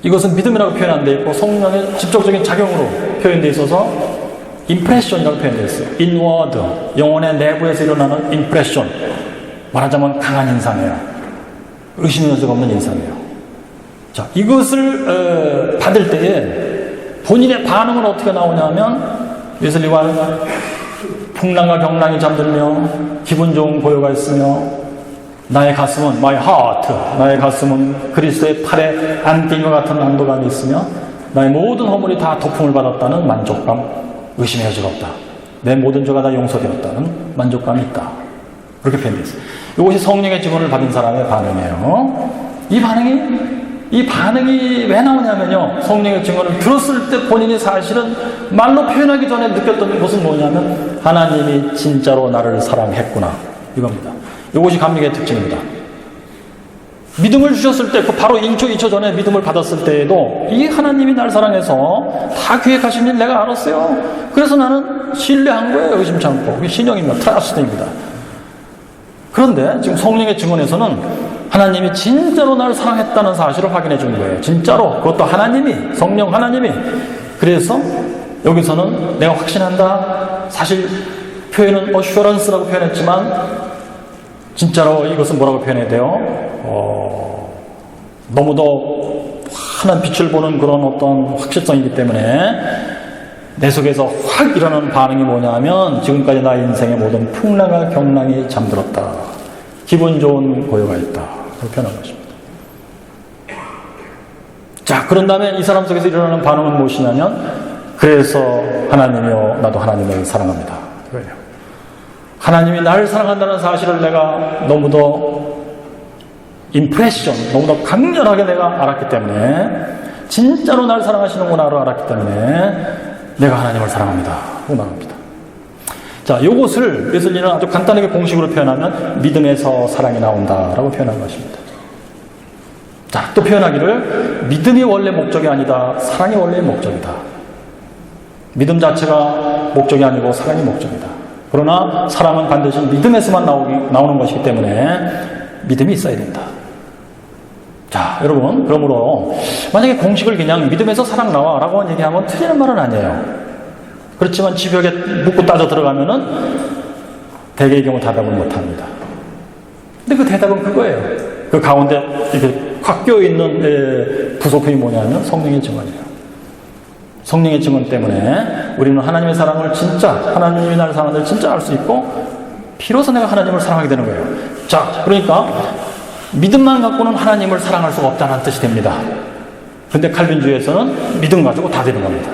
이것은 믿음이라고 표현 안 돼 있고 성령의 직접적인 작용으로 표현되어 있어서 임프레션이라고 표현되어 있어요. 인워드, 영혼의 내부에서 일어나는 임프레션. 말하자면 강한 인상이에요. 의심의 여지가 없는 인상이에요. 자, 이것을 받을 때에 본인의 반응은 어떻게 나오냐면 웨슬리와 풍랑과 경랑이 잠들며 기분 좋은 고요가 있으며 나의 가슴은 my heart, 나의 가슴은 그리스도의 팔에 안긴 것 같은 안도감이 있으며 나의 모든 허물이 다 도품을 받았다는 만족감, 의심의 여지가 없다. 내 모든 죄가 다 용서되었다는 만족감이 있다. 그렇게 표현되어 있어요. 이것이 성령의 증언을 받은 사람의 반응이에요. 이 반응이 왜 나오냐면요. 성령의 증언을 들었을 때 본인이 사실은 말로 표현하기 전에 느꼈던 것은 뭐냐면 하나님이 진짜로 나를 사랑했구나. 이겁니다. 이것이 감격의 특징입니다. 믿음을 주셨을 때, 그 바로 1초, 2초 전에 믿음을 받았을 때에도 이 하나님이 날 사랑해서 다 계획하신 일 내가 알았어요. 그래서 나는 신뢰한 거예요. 의심치 않고. 그게 신령입니다. 트러스트입니다. 그런데 지금 성령의 증언에서는 하나님이 진짜로 나를 사랑했다는 사실을 확인해 준 거예요. 진짜로. 그것도 하나님이, 성령 하나님이. 그래서 여기서는 내가 확신한다. 사실 표현은 assurance라고 표현했지만 진짜로 이것은 뭐라고 표현해야 돼요? 너무도 환한 빛을 보는 그런 어떤 확실성이기 때문에 내 속에서 확 일어나는 반응이 뭐냐면 지금까지 나의 인생의 모든 풍랑과 경랑이 잠들었다. 기분 좋은 고요가 있다. 그렇게 표현한 것입니다. 자, 그런 다음에 이 사람 속에서 일어나는 반응은 무엇이냐면 그래서 하나님이요 나도 하나님을 사랑합니다. 그래요. 하나님이 나를 사랑한다는 사실을 내가 너무도 임프레션, 너무도 강렬하게 내가 알았기 때문에 진짜로 나를 사랑하시는구나를 알았기 때문에 내가 하나님을 사랑합니다. 하고 말합니다. 자, 이것을 웨슬리는 아주 간단하게 공식으로 표현하면 믿음에서 사랑이 나온다라고 표현한 것입니다. 자, 또 표현하기를 믿음이 원래 목적이 아니다. 사랑이 원래 목적이다. 믿음 자체가 목적이 아니고 사랑이 목적이다. 그러나 사랑은 반드시 믿음에서만 나오는 것이기 때문에 믿음이 있어야 된다. 자, 여러분, 그러므로 만약에 공식을 그냥 믿음에서 사랑 나와 라고 얘기하면 틀리는 말은 아니에요. 그렇지만 지벽에 묻고 따져 들어가면은 대개의 경우 대답을 못합니다. 근데 그 대답은 그거예요. 그 가운데 이렇게 확 껴있는 부속품이 뭐냐면 성령의 증언이에요. 성령의 증언 때문에 우리는 하나님의 사랑을 진짜, 하나님이 나를 사랑하는 진짜 알 수 있고 비로소 내가 하나님을 사랑하게 되는 거예요. 자, 그러니까 믿음만 갖고는 하나님을 사랑할 수가 없다는 뜻이 됩니다. 그런데 칼빈주의에서는 믿음 가지고 다 되는 겁니다.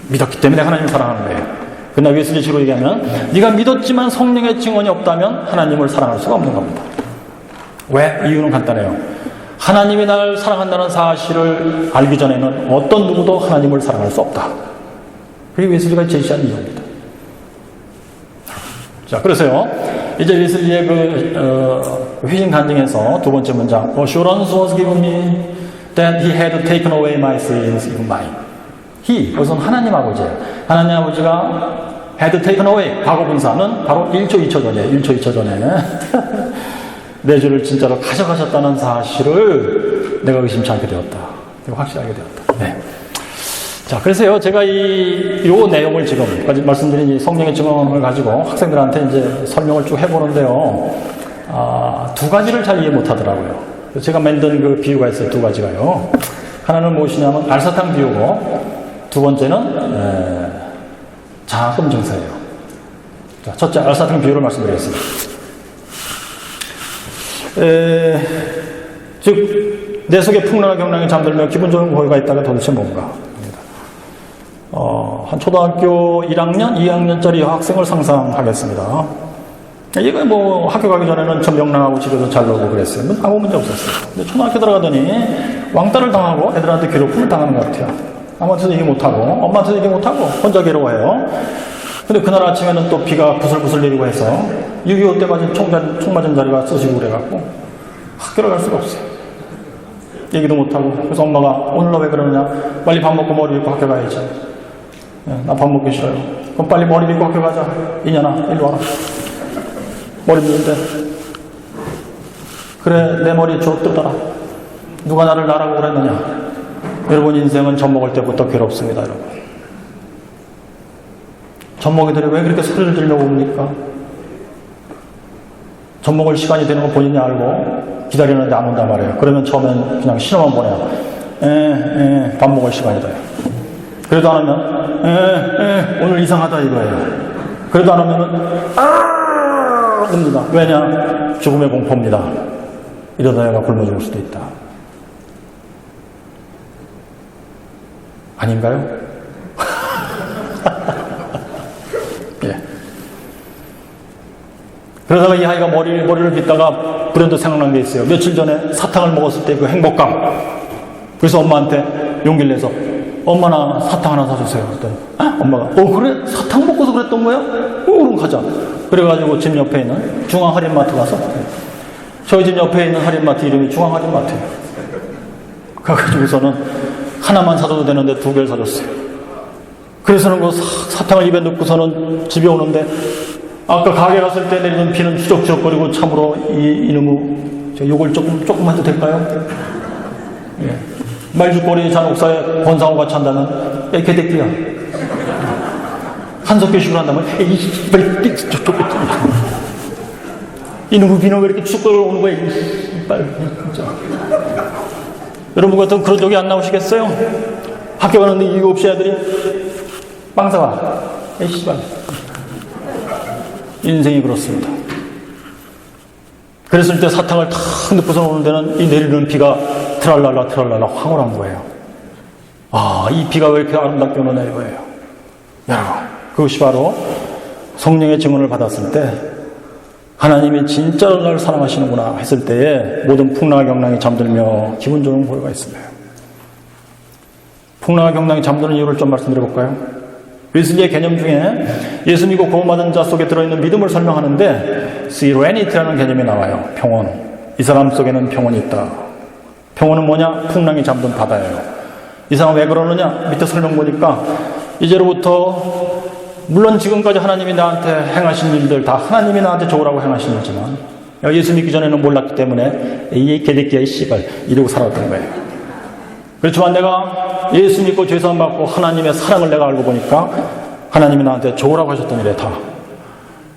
믿었기 때문에 하나님을 사랑하는 거예요. 그러나 웨슬리식으로 얘기하면 네가 믿었지만 성령의 증언이 없다면 하나님을 사랑할 수가 없는 겁니다. 왜? 이유는 간단해요. 하나님이 나를 사랑한다는 사실을 알기 전에는 어떤 누구도 하나님을 사랑할 수 없다. 그게 웨슬리가 제시한 이유입니다. 자, 그래서요. 이제 웨슬리의 회심 간증에서 두 번째 문장 Assurance was given me that he had taken away my sins in mine. He, 그것은 하나님 아버지예요. 하나님 아버지가 had taken away, 과거 분사는 바로 1초, 2초 전이에요. 1초, 2초 전에 내 죄를 진짜로 가져가셨다는 사실을 내가 의심치 않게 되었다. 내가 확실하게 되었다. 네. 자, 그래서요, 제가 요 내용을 지금까지 말씀드린 이 성령의 증언을 가지고 학생들한테 이제 설명을 쭉 해보는데요. 두 가지를 잘 이해 못 하더라고요. 제가 만든 그 비유가 있어요. 두 가지가요. 하나는 무엇이냐면 알사탕 비유고, 두 번째는, 장학금 증서예요. 자, 첫째, 알사탕 비유를 말씀드리겠습니다. 즉, 내 속에 풍랑과 경랑이 잠들며 기분 좋은 고요가 있다가 도대체 뭔가. 한 초등학교 1학년, 2학년짜리 학생을 상상하겠습니다. 이거 뭐 학교 가기 전에는 좀 명랑하고 집에서 잘 놀고 그랬어요. 아무 문제 없었어요. 근데 초등학교 들어가더니 왕따를 당하고 애들한테 괴롭힘을 당하는 것 같아요. 아무한테도 얘기 못하고 엄마한테도 얘기 못하고 혼자 괴로워해요. 근데 그날 아침에는 또 비가 부슬부슬 내리고 해서 6.25 때 맞은 총 맞은 자리가 쓰시고 그래갖고 학교를 갈 수가 없어요. 얘기도 못하고. 그래서 엄마가 오늘 너 왜 그러느냐, 빨리 밥 먹고 머리 빗고 학교 가야지. 나 밥 먹기 싫어요. 그럼 빨리 머리 빗고 학교 가자. 이년아 일로 와라. 머리 빗는데 그래 내 머리 줘 뜯어라. 누가 나를 나라고 그랬느냐. 여러분 인생은 젖 먹을 때부터 괴롭습니다. 여러분 젖 먹이들이 왜 그렇게 소리를 지르려고 옵니까? 젖 먹을 시간이 되는 거 본인이 알고 기다리는데 안 온단 말이에요. 그러면 처음엔 그냥 신호만 보내요. 밥 먹을 시간이다. 그래도 안 하면 오늘 이상하다 이거예요. 그래도 안 하면은 옵니다. 왜냐? 죽음의 공포입니다. 이러다 얘가 굶어 죽을 수도 있다. 아닌가요? 예. 그러다가 이 아이가 머리를 빗다가 불현듯 생각난 게 있어요. 며칠 전에 사탕을 먹었을 때 그 행복감. 그래서 엄마한테 용기를 내서 엄마 나 사탕 하나 사주세요. 그랬더니 엄마가 그래? 사탕 먹고서 그랬던 거야? 그럼 가자. 그래가지고 집 옆에 있는 중앙할인마트 가서 저희 집 옆에 있는 할인마트 이름이 중앙할인마트예요. 가가지고서는 하나만 사줘도 되는데 2개를 사줬어요. 그래서는 그 사탕을 입에 넣고서는 집에 오는데 아까 가게 갔을 때 내리던 비는 추적추적거리고 참으로 이놈의 요걸 조금 해도 될까요? 예. 말죽거리 잔혹사에 권상우 같이 한다면 개새끼야. 한석규식으로 한다면 빨리 저쪽 이놈의 비는 왜 이렇게 쭉 끌어오는 거야? 빨리 진짜. 여러분 같은 그런 적이 안 나오시겠어요? 학교 가는데 이유 없이 애들이 빵 사와. 에이 씨발. 인생이 그렇습니다. 그랬을 때 사탕을 탁 넣고서 오는 데는 이 내리는 비가 트랄랄라 황홀한 거예요. 이 비가 왜 이렇게 아름답게 오느냐 이거예요. 여러분, 그것이 바로 성령의 증언을 받았을 때 하나님이 진짜로 날 사랑하시는구나 했을 때에 모든 풍랑과 경랑이 잠들며 기분 좋은 고요가 있습니다. 풍랑과 경랑이 잠드는 이유를 좀 말씀드려볼까요? 웨슬리의 개념 중에 예수 믿고 구원받은 자 속에 들어있는 믿음을 설명하는데 seren이라는 개념이 나와요. 평온. 이 사람 속에는 평온이 있다. 평온은 뭐냐? 풍랑이 잠든 바다예요. 이 사람 왜 그러느냐? 밑에 설명 보니까 이제로부터 물론 지금까지 하나님이 나한테 행하신 일들 다 하나님이 나한테 좋으라고 행하신 일이지만 예수 믿기 전에는 몰랐기 때문에 이 개새끼야 이 씨발 이러고 살았던 거예요. 그렇지만 내가 예수 믿고 죄사함 받고 하나님의 사랑을 내가 알고 보니까 하나님이 나한테 좋으라고 하셨던 일에 다.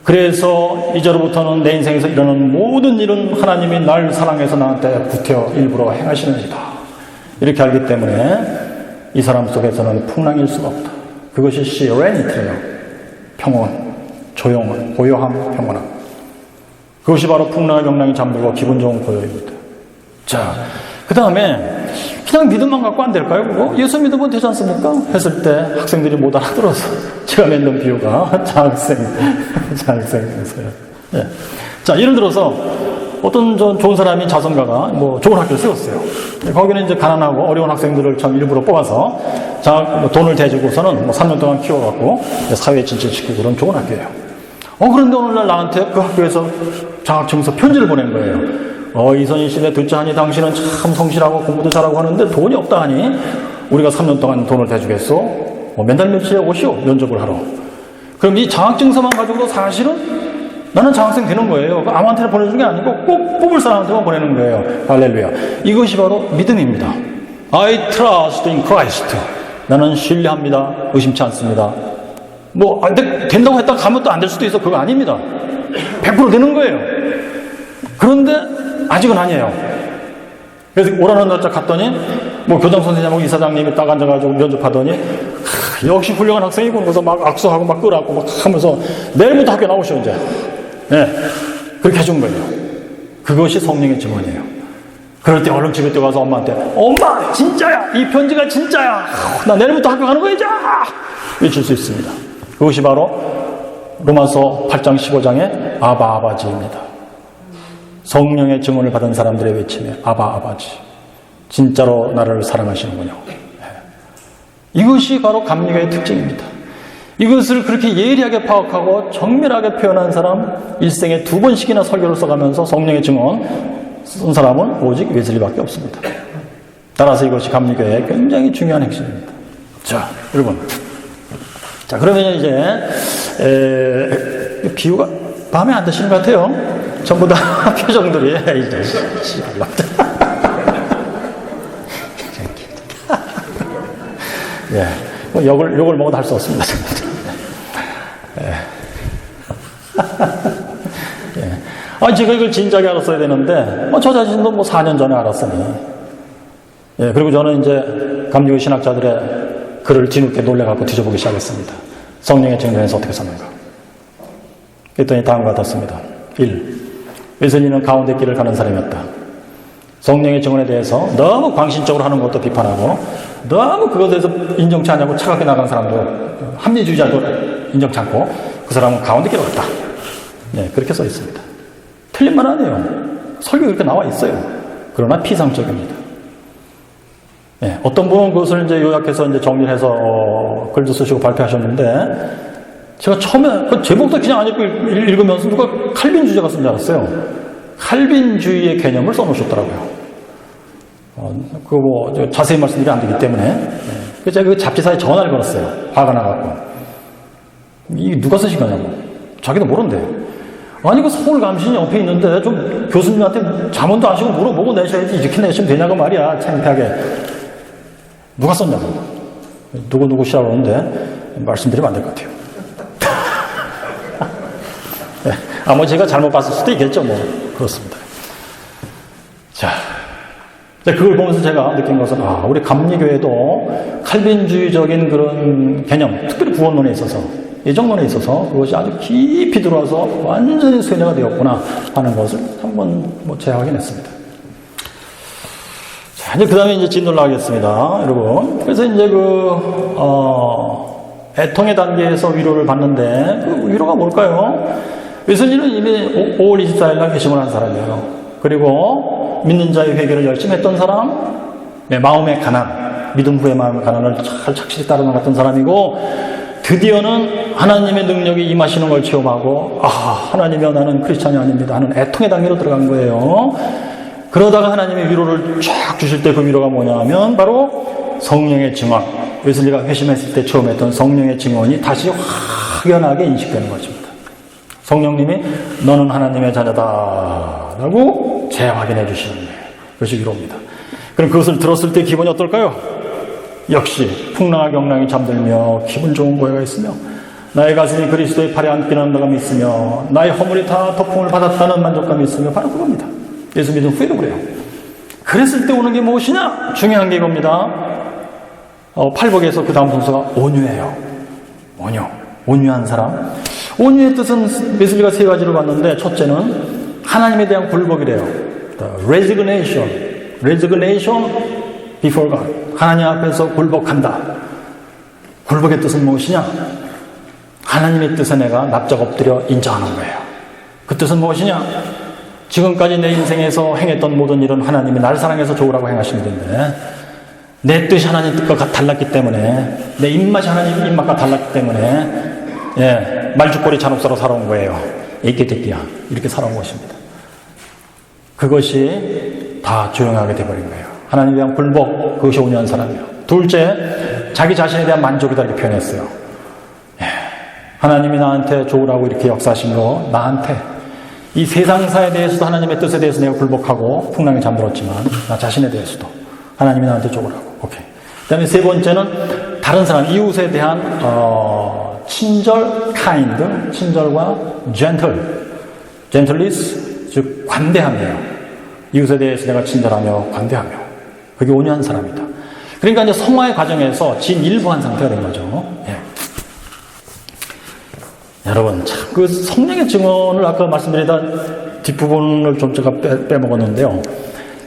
그래서 이제로부터는 내 인생에서 일어나는 모든 일은 하나님이 날 사랑해서 나한테 구태여 일부러 행하시는 일이다. 이렇게 알기 때문에 이 사람 속에서는 풍랑일 수가 없다. 그것이 seren이래요. 평온, 조용한, 고요함, 평온함. 그것이 바로 풍랑과 경랑이 잠들고 기분 좋은 고요입니다. 자, 그 다음에 그냥 믿음만 갖고 안 될까요? 그거? 예수 믿으면 되지 않습니까? 했을 때 학생들이 못 알아들어서 제가 만든 비유가 장학생이었어요. 예. 자, 예를 들어서 어떤 좋은 사람이 자선가가 좋은 학교를 세웠어요. 거기는 이제 가난하고 어려운 학생들을 참 일부러 뽑아서 돈을 대주고서는 3년 동안 키워갖고 사회에 진출시키고 그런 좋은 학교예요. 그런데 오늘날 나한테 그 학교에서 장학증서 편지를 보낸 거예요. 이선희 씨네 듣자 하니 당신은 참 성실하고 공부도 잘하고 하는데 돈이 없다 하니 우리가 3년 동안 돈을 대주겠소? 몇 달 며칠에 오시오? 면접을 하러. 그럼 이 장학증서만 가지고도 사실은 나는 장학생 되는 거예요. 아무한테나 보내주는 게 아니고 꼭 뽑을 사람한테만 보내는 거예요. 할렐루야. 이것이 바로 믿음입니다. I trust in Christ. 나는 신뢰합니다. 의심치 않습니다. 뭐, 된다고 했다가 가면 또 안 될 수도 있어. 그거 아닙니다. 100% 되는 거예요. 그런데 아직은 아니에요. 그래서 오라는 날짜 갔더니, 뭐, 교장 선생님하고 이사장님이 딱 앉아가지고 면접하더니, 역시 훌륭한 학생이고, 그래서 막 악수하고 막 끌어안고 막 하면서, 내일부터 학교 나오셔, 이제. 네. 그렇게 해준 거예요. 그것이 성령의 증언이에요. 그럴 때 얼른 집에 뛰어가서 엄마한테, 엄마, 진짜야! 이 편지가 진짜야! 나 내일부터 학교 가는 거야, 이제! 외칠 수 있습니다. 그것이 바로 로마서 8장 15장의 아바 아바지입니다. 성령의 증언을 받은 사람들의 외침에 아바 아바지. 진짜로 나를 사랑하시는군요. 이것이 바로 감리교의 특징입니다. 이것을 그렇게 예리하게 파악하고 정밀하게 표현한 사람, 일생에 2번씩이나 설교를 써가면서 성령의 증언 쓴 사람은 오직 웨슬리밖에 없습니다. 따라서 이것이 감리교의 굉장히 중요한 핵심입니다. 자, 여러분. 자, 그러면 이제 비유가 마음에 안 드시는 것 같아요. 전부 다 표정들이 이제 예, 뭐 욕을 먹어도 할 수 없습니다. 예. 제가 이걸 진작에 알았어야 되는데, 저 자신도 뭐 4년 전에 알았으니. 예, 그리고 저는 이제 감리교 신학자들의 글을 뒤늦게 놀래갖고 뒤져보기 시작했습니다. 성령의 증언에서 어떻게 썼는가. 그랬더니 다음과 같았습니다. 1. 웨슬리는 가운데 길을 가는 사람이었다. 성령의 증언에 대해서 너무 광신적으로 하는 것도 비판하고, 너무 그것에 대해서 인정치 않냐고 차갑게 나가는 사람도, 합리주의자도 인정치 않고, 그 사람은 가운데 길을 갔다. 네, 그렇게 써 있습니다. 틀린 말 아니에요. 설교 이렇게 나와 있어요. 그러나 피상적입니다. 네, 어떤 분은 그것을 이제 요약해서 이제 정리해서 글도 쓰시고 발표하셨는데, 제가 처음에 그 제목도 그냥 안 읽고 읽으면서 누가 칼빈주의자가 쓴 줄 알았어요. 칼빈주의의 개념을 써놓으셨더라고요. 그거 뭐 자세히 말씀드리면 안 되기 때문에. 네. 그래서 제가 그 잡지사에 전화를 걸었어요. 화가 나갖고. 이게 누가 쓰신 거냐고. 자기도 모른대. 아니, 그 서울감신이 옆에 있는데 좀 교수님한테 자문도 하시고 물어보고 내셔야지. 이렇게 내시면 되냐고 말이야. 창피하게. 누가 썼냐고. 누구 시라고 하는데 말씀드리면 안 될 것 같아요. 네. 뭐 제가 잘못 봤을 수도 있겠죠. 뭐. 그렇습니다. 자. 그걸 보면서 제가 느낀 것은, 우리 감리교회도 칼빈주의적인 그런 개념, 특별히 구원론에 있어서, 예정론에 있어서 그것이 아주 깊이 들어와서 완전히 쇠뇌가 되었구나 하는 것을 한번 재확인했습니다. 자, 이제 그 다음에 이제 진도를 하겠습니다, 여러분. 그래서 이제 애통의 단계에서 위로를 받는데, 그 위로가 뭘까요? 웨슬리는 이미 5월 24일날 회심을 한 사람이에요. 그리고 믿는 자의 회개를 열심히 했던 사람, 네, 마음의 가난, 믿음 후의 마음의 가난을 잘 착실히 따라 나갔던 사람이고, 드디어는 하나님의 능력이 임하시는 걸 체험하고, 하나님이여 나는 크리스찬이 아닙니다 하는 애통의 단계로 들어간 거예요. 그러다가 하나님의 위로를 쫙 주실 때 그 위로가 뭐냐 하면 바로 성령의 증언, 웨슬리가 회심했을 때 처음 했던 성령의 증언이 다시 확연하게 인식되는 것입니다. 성령님이 너는 하나님의 자녀다 라고 재확인해 주시는 거예요. 그것이 위로입니다. 그럼 그것을 들었을 때 기분이 어떨까요? 역시 풍랑과 경랑이 잠들며 기분 좋은 고해가 있으며 나의 가슴이 그리스도의 팔에 안기는 감이 있으며 나의 허물이 다 도품을 받았다는 만족감이 있으며 바로 그겁니다. 예수 믿음 후에도 그래요. 그랬을 때 오는 게 무엇이냐? 중요한 게 이겁니다. 팔복에서 그 다음 순서가 온유예요. 온유한 사람. 온유의 뜻은 웨슬리가 3가지를 봤는데, 첫째는 하나님에 대한 굴복이래요. resignation before God. 하나님 앞에서 굴복한다. 굴복의 뜻은 무엇이냐? 하나님의 뜻에 내가 납작 엎드려 인정하는 거예요. 그 뜻은 무엇이냐? 지금까지 내 인생에서 행했던 모든 일은 하나님이 날 사랑해서 좋으라고 행하신 일인데, 내 뜻이 하나님 뜻과 달랐기 때문에, 내 입맛이 하나님 입맛과 달랐기 때문에, 말죽거리 잔혹사로 살아온 거예요. 이끼 이렇게 살아온 것입니다. 그것이 다 조용하게 돼버린 거예요. 하나님에 대한 굴복, 그것이 온유한 사람이에요. 둘째, 자기 자신에 대한 만족이다 이렇게 표현했어요. 하나님이 나한테 좋으라고 이렇게 역사하신 거, 나한테 이 세상사에 대해서도 하나님의 뜻에 대해서 내가 굴복하고 풍랑에 잠들었지만 나 자신에 대해서도 하나님이 나한테 좋으라고. 오케이. 그 다음에 3번째는 다른 사람, 이웃에 대한 친절, kind, 친절과 gentleness, 즉 관대함이에요. 이웃에 대해서 내가 친절하며 관대하며, 그게 온유한 사람이다. 그러니까 이제 성화의 과정에서 진일보한 상태가 된 거죠. 예. 여러분, 참 그 성령의 증언을 아까 말씀드리다 뒷부분을 좀 제가 빼먹었는데요.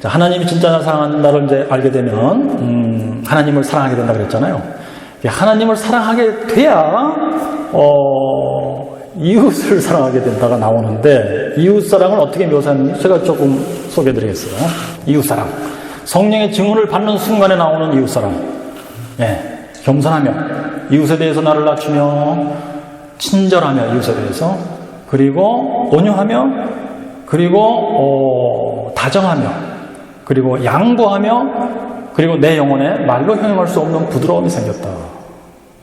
자, 하나님이 진짜 사랑한다를 이제 알게 되면 하나님을 사랑하게 된다 그랬잖아요. 하나님을 사랑하게 돼야 이웃을 사랑하게 된다가 나오는데, 이웃 사랑을 어떻게 묘사했는지 제가 조금 소개해드리겠어요. 이웃 사랑, 성령의 증언을 받는 순간에 나오는 이웃 사랑. 예, 겸손하며 이웃에 대해서 나를 낮추며, 친절하며 이웃에 대해서, 그리고 온유하며, 그리고 다정하며, 그리고 양보하며, 그리고 내 영혼에 말로 형용할 수 없는 부드러움이 생겼다.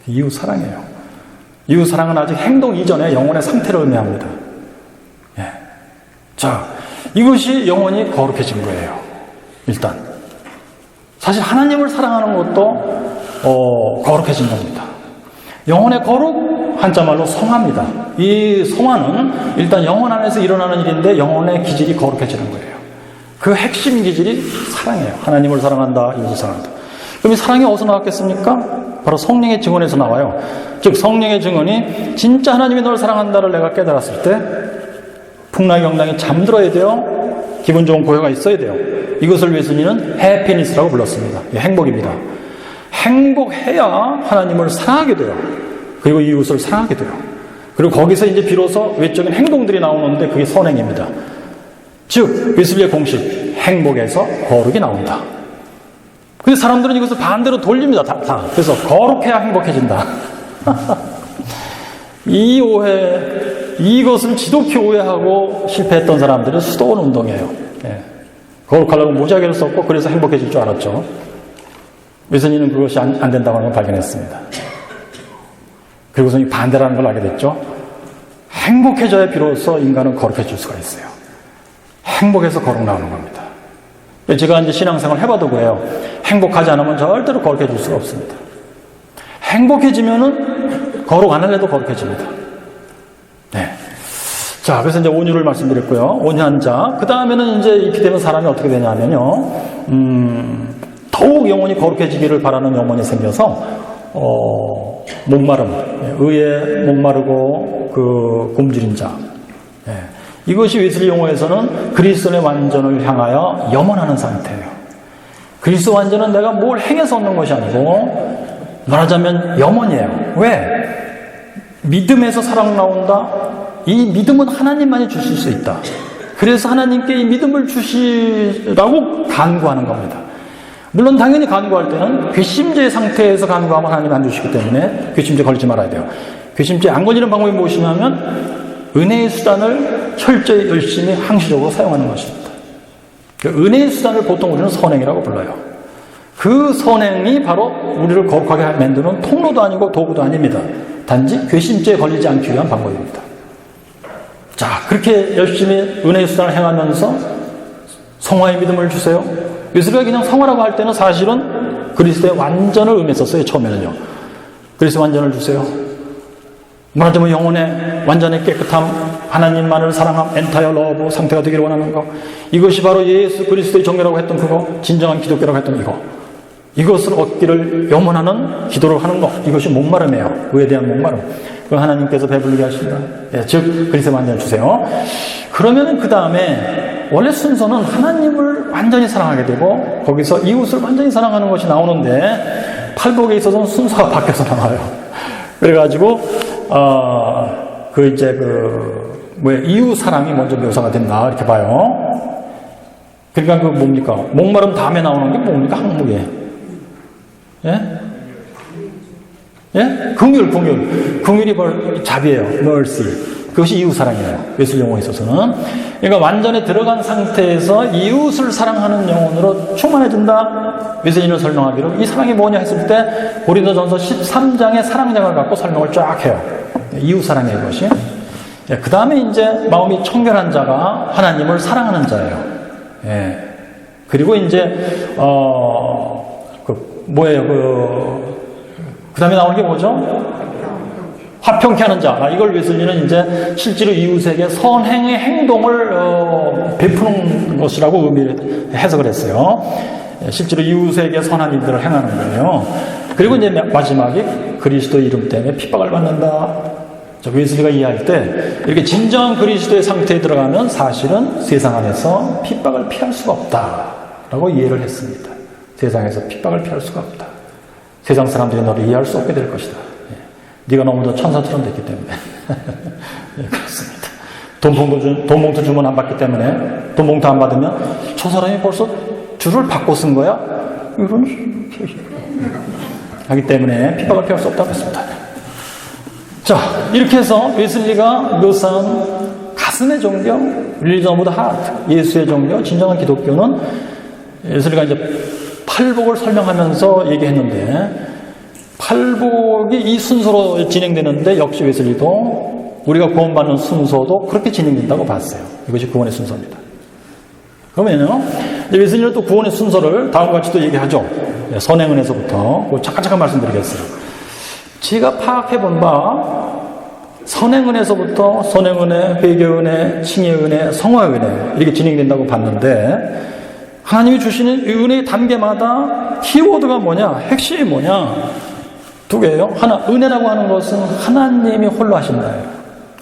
이웃 사랑이에요. 이웃 사랑은 아직 행동 이전에 영혼의 상태를 의미합니다. 예. 자, 이것이 영혼이 거룩해진 거예요. 일단 사실 하나님을 사랑하는 것도 거룩해진 겁니다. 영혼의 거룩, 한자말로 성화입니다. 이 성화는 일단 영혼 안에서 일어나는 일인데 영혼의 기질이 거룩해지는 거예요. 그 핵심 기질이 사랑이에요. 하나님을 사랑한다, 이웃을 사랑한다. 그럼 이 사랑이 어디서 나왔겠습니까? 바로 성령의 증언에서 나와요. 즉 성령의 증언이 진짜 하나님이 너를 사랑한다를 내가 깨달았을 때 풍랑이 경당이 잠들어야 돼요. 기분 좋은 고요가 있어야 돼요. 이것을 웨슬리는 해피니스라고 불렀습니다. 행복입니다. 행복해야 하나님을 사랑하게 돼요. 그리고 이웃을 사랑하게 돼요. 그리고 거기서 이제 비로소 외적인 행동들이 나오는데 그게 선행입니다. 즉 웨슬리의 공식, 행복에서 거룩이 나온다. 근데 사람들은 이것을 반대로 돌립니다. 다. 그래서 거룩해야 행복해진다. 이 오해, 이것을 지독히 오해하고 실패했던 사람들은 수도원 운동이에요. 예. 거룩하려고 무지하게를 썼고 그래서 행복해질 줄 알았죠. 웨슬리는 그것이 안 된다고 하는 걸 발견했습니다. 그리고서 반대라는 걸 알게 됐죠. 행복해져야 비로소 인간은 거룩해질 수가 있어요. 행복해서 거룩 나오는 겁니다. 제가 이제 신앙생활 해봐도 그래요. 행복하지 않으면 절대로 거룩해질 수가 없습니다. 행복해지면은 거룩 안 할래도 거룩해집니다. 네. 자, 그래서 이제 온유를 말씀드렸고요. 온유한 자. 그 다음에는 이제 이렇게 되면 사람이 어떻게 되냐면요. 더욱 영혼이 거룩해지기를 바라는 영혼이 생겨서, 목마름, 의에 목마르고 굶주린 자. 예. 이것이 웨슬리 용어에서는 그리스도의 완전을 향하여 염원하는 상태예요. 그리스도 완전은 내가 뭘 행해서 얻는 것이 아니고 말하자면 염원이에요. 왜? 믿음에서 사랑 나온다. 이 믿음은 하나님만이 주실 수 있다. 그래서 하나님께 이 믿음을 주시라고 간구하는 겁니다. 물론 당연히 간구할 때는 괘씸죄의 상태에서 간구하면 하나님 안 주시기 때문에 괘씸죄 걸리지 말아야 돼요. 괘씸죄 안 걸리는 방법이 무엇이냐면 은혜의 수단을 철저히 열심히 항시적으로 사용하는 것입니다. 그 은혜의 수단을 보통 우리는 선행이라고 불러요. 그 선행이 바로 우리를 거룩하게 만드는 통로도 아니고 도구도 아닙니다. 단지 괘씸죄에 걸리지 않기 위한 방법입니다. 자, 그렇게 열심히 은혜의 수단을 행하면서 성화의 믿음을 주세요. 웨슬리가 그냥 성화라고 할 때는 사실은 그리스도의 완전을 의미했었어요. 처음에는요. 그리스도의 완전을 주세요. 말하자면 영혼의 완전히 깨끗함, 하나님만을 사랑함, 엔타이어 러브 상태가 되기를 원하는 거. 이것이 바로 예수 그리스도의 종교라고 했던 그거, 진정한 기독교라고 했던 이거. 이것을 얻기를 염원하는 기도를 하는 것. 이것이 목마름이에요. 의에 대한 목마름. 그 하나님께서 배부르게 하신다. 예, 즉 그리스도의 완전을 주세요. 그러면은 그 다음에 원래 순서는 하나님을 완전히 사랑하게 되고 거기서 이웃을 완전히 사랑하는 것이 나오는데 팔복에 있어서는 순서가 바뀌어서 나와요. 그래가지고 이웃 사랑이 먼저 묘사가 된다 이렇게 봐요. 그러니까 그 뭡니까? 목마름 다음에 나오는 게 뭡니까? 항목이에요. 예? 예? 긍휼이 바로 자비예요. mercy. 그것이 이웃 사랑이에요. 웨슬리 용어에 있어서는. 그러니까 완전히 들어간 상태에서 이웃을 사랑하는 영혼으로 충만해진다. 웨슬리는 설명하기로 이 사랑이 뭐냐 했을 때 고린도전서 13장의 사랑장을 갖고 설명을 쫙 해요. 이웃 사랑이에요, 이것이. 예, 그 다음에 이제 마음이 청결한 자가 하나님을 사랑하는 자예요. 예. 그리고 이제 그 다음에 나오는 게 뭐죠? 화평케 하는 자. 이걸 웨슬리는 이제 실제로 이웃에게 선행의 행동을 베푸는 것이라고 해석을 했어요. 실제로 이웃에게 선한 일들을 행하는 거예요. 그리고 이제 마지막에 그리스도 이름 때문에 핍박을 받는다. 웨슬리가 이해할 때 이렇게 진정한 그리스도의 상태에 들어가면 사실은 세상 안에서 핍박을 피할 수가 없다라고 이해를 했습니다. 세상에서 핍박을 피할 수가 없다. 세상 사람들이 너를 이해할 수 없게 될 것이다. 네가 너무도 천사처럼 됐기 때문에. 예, 그렇습니다. 돈봉투 주문 안 받기 때문에, 돈봉투 안 받으면 저 사람이 벌써 줄을 바꿔 쓴 거야? 이런 하기 때문에 핍박을 피할 수 없다고 했습니다. 자, 이렇게 해서 웨슬리가 묘사한 가슴의 종교, Religion of the Heart, 예수의 종교, 진정한 기독교는 웨슬리가 이제 팔복을 설명하면서 얘기했는데, 팔복이 이 순서로 진행되는데 역시 웨슬리도 우리가 구원받는 순서도 그렇게 진행된다고 봤어요. 이것이 구원의 순서입니다. 그러면요, 웨슬리는 또 구원의 순서를 다음과 같이 또 얘기하죠. 선행은에서부터 잠깐 말씀드리겠어요. 제가 파악해본 바 선행은에서부터 선행은혜, 회개은혜, 칭의은혜, 성화은혜 이렇게 진행된다고 봤는데 하나님이 주시는 은혜의 단계마다 키워드가 뭐냐, 핵심이 뭐냐, 두 개예요. 하나, 은혜라고 하는 것은 하나님이 홀로 하신다.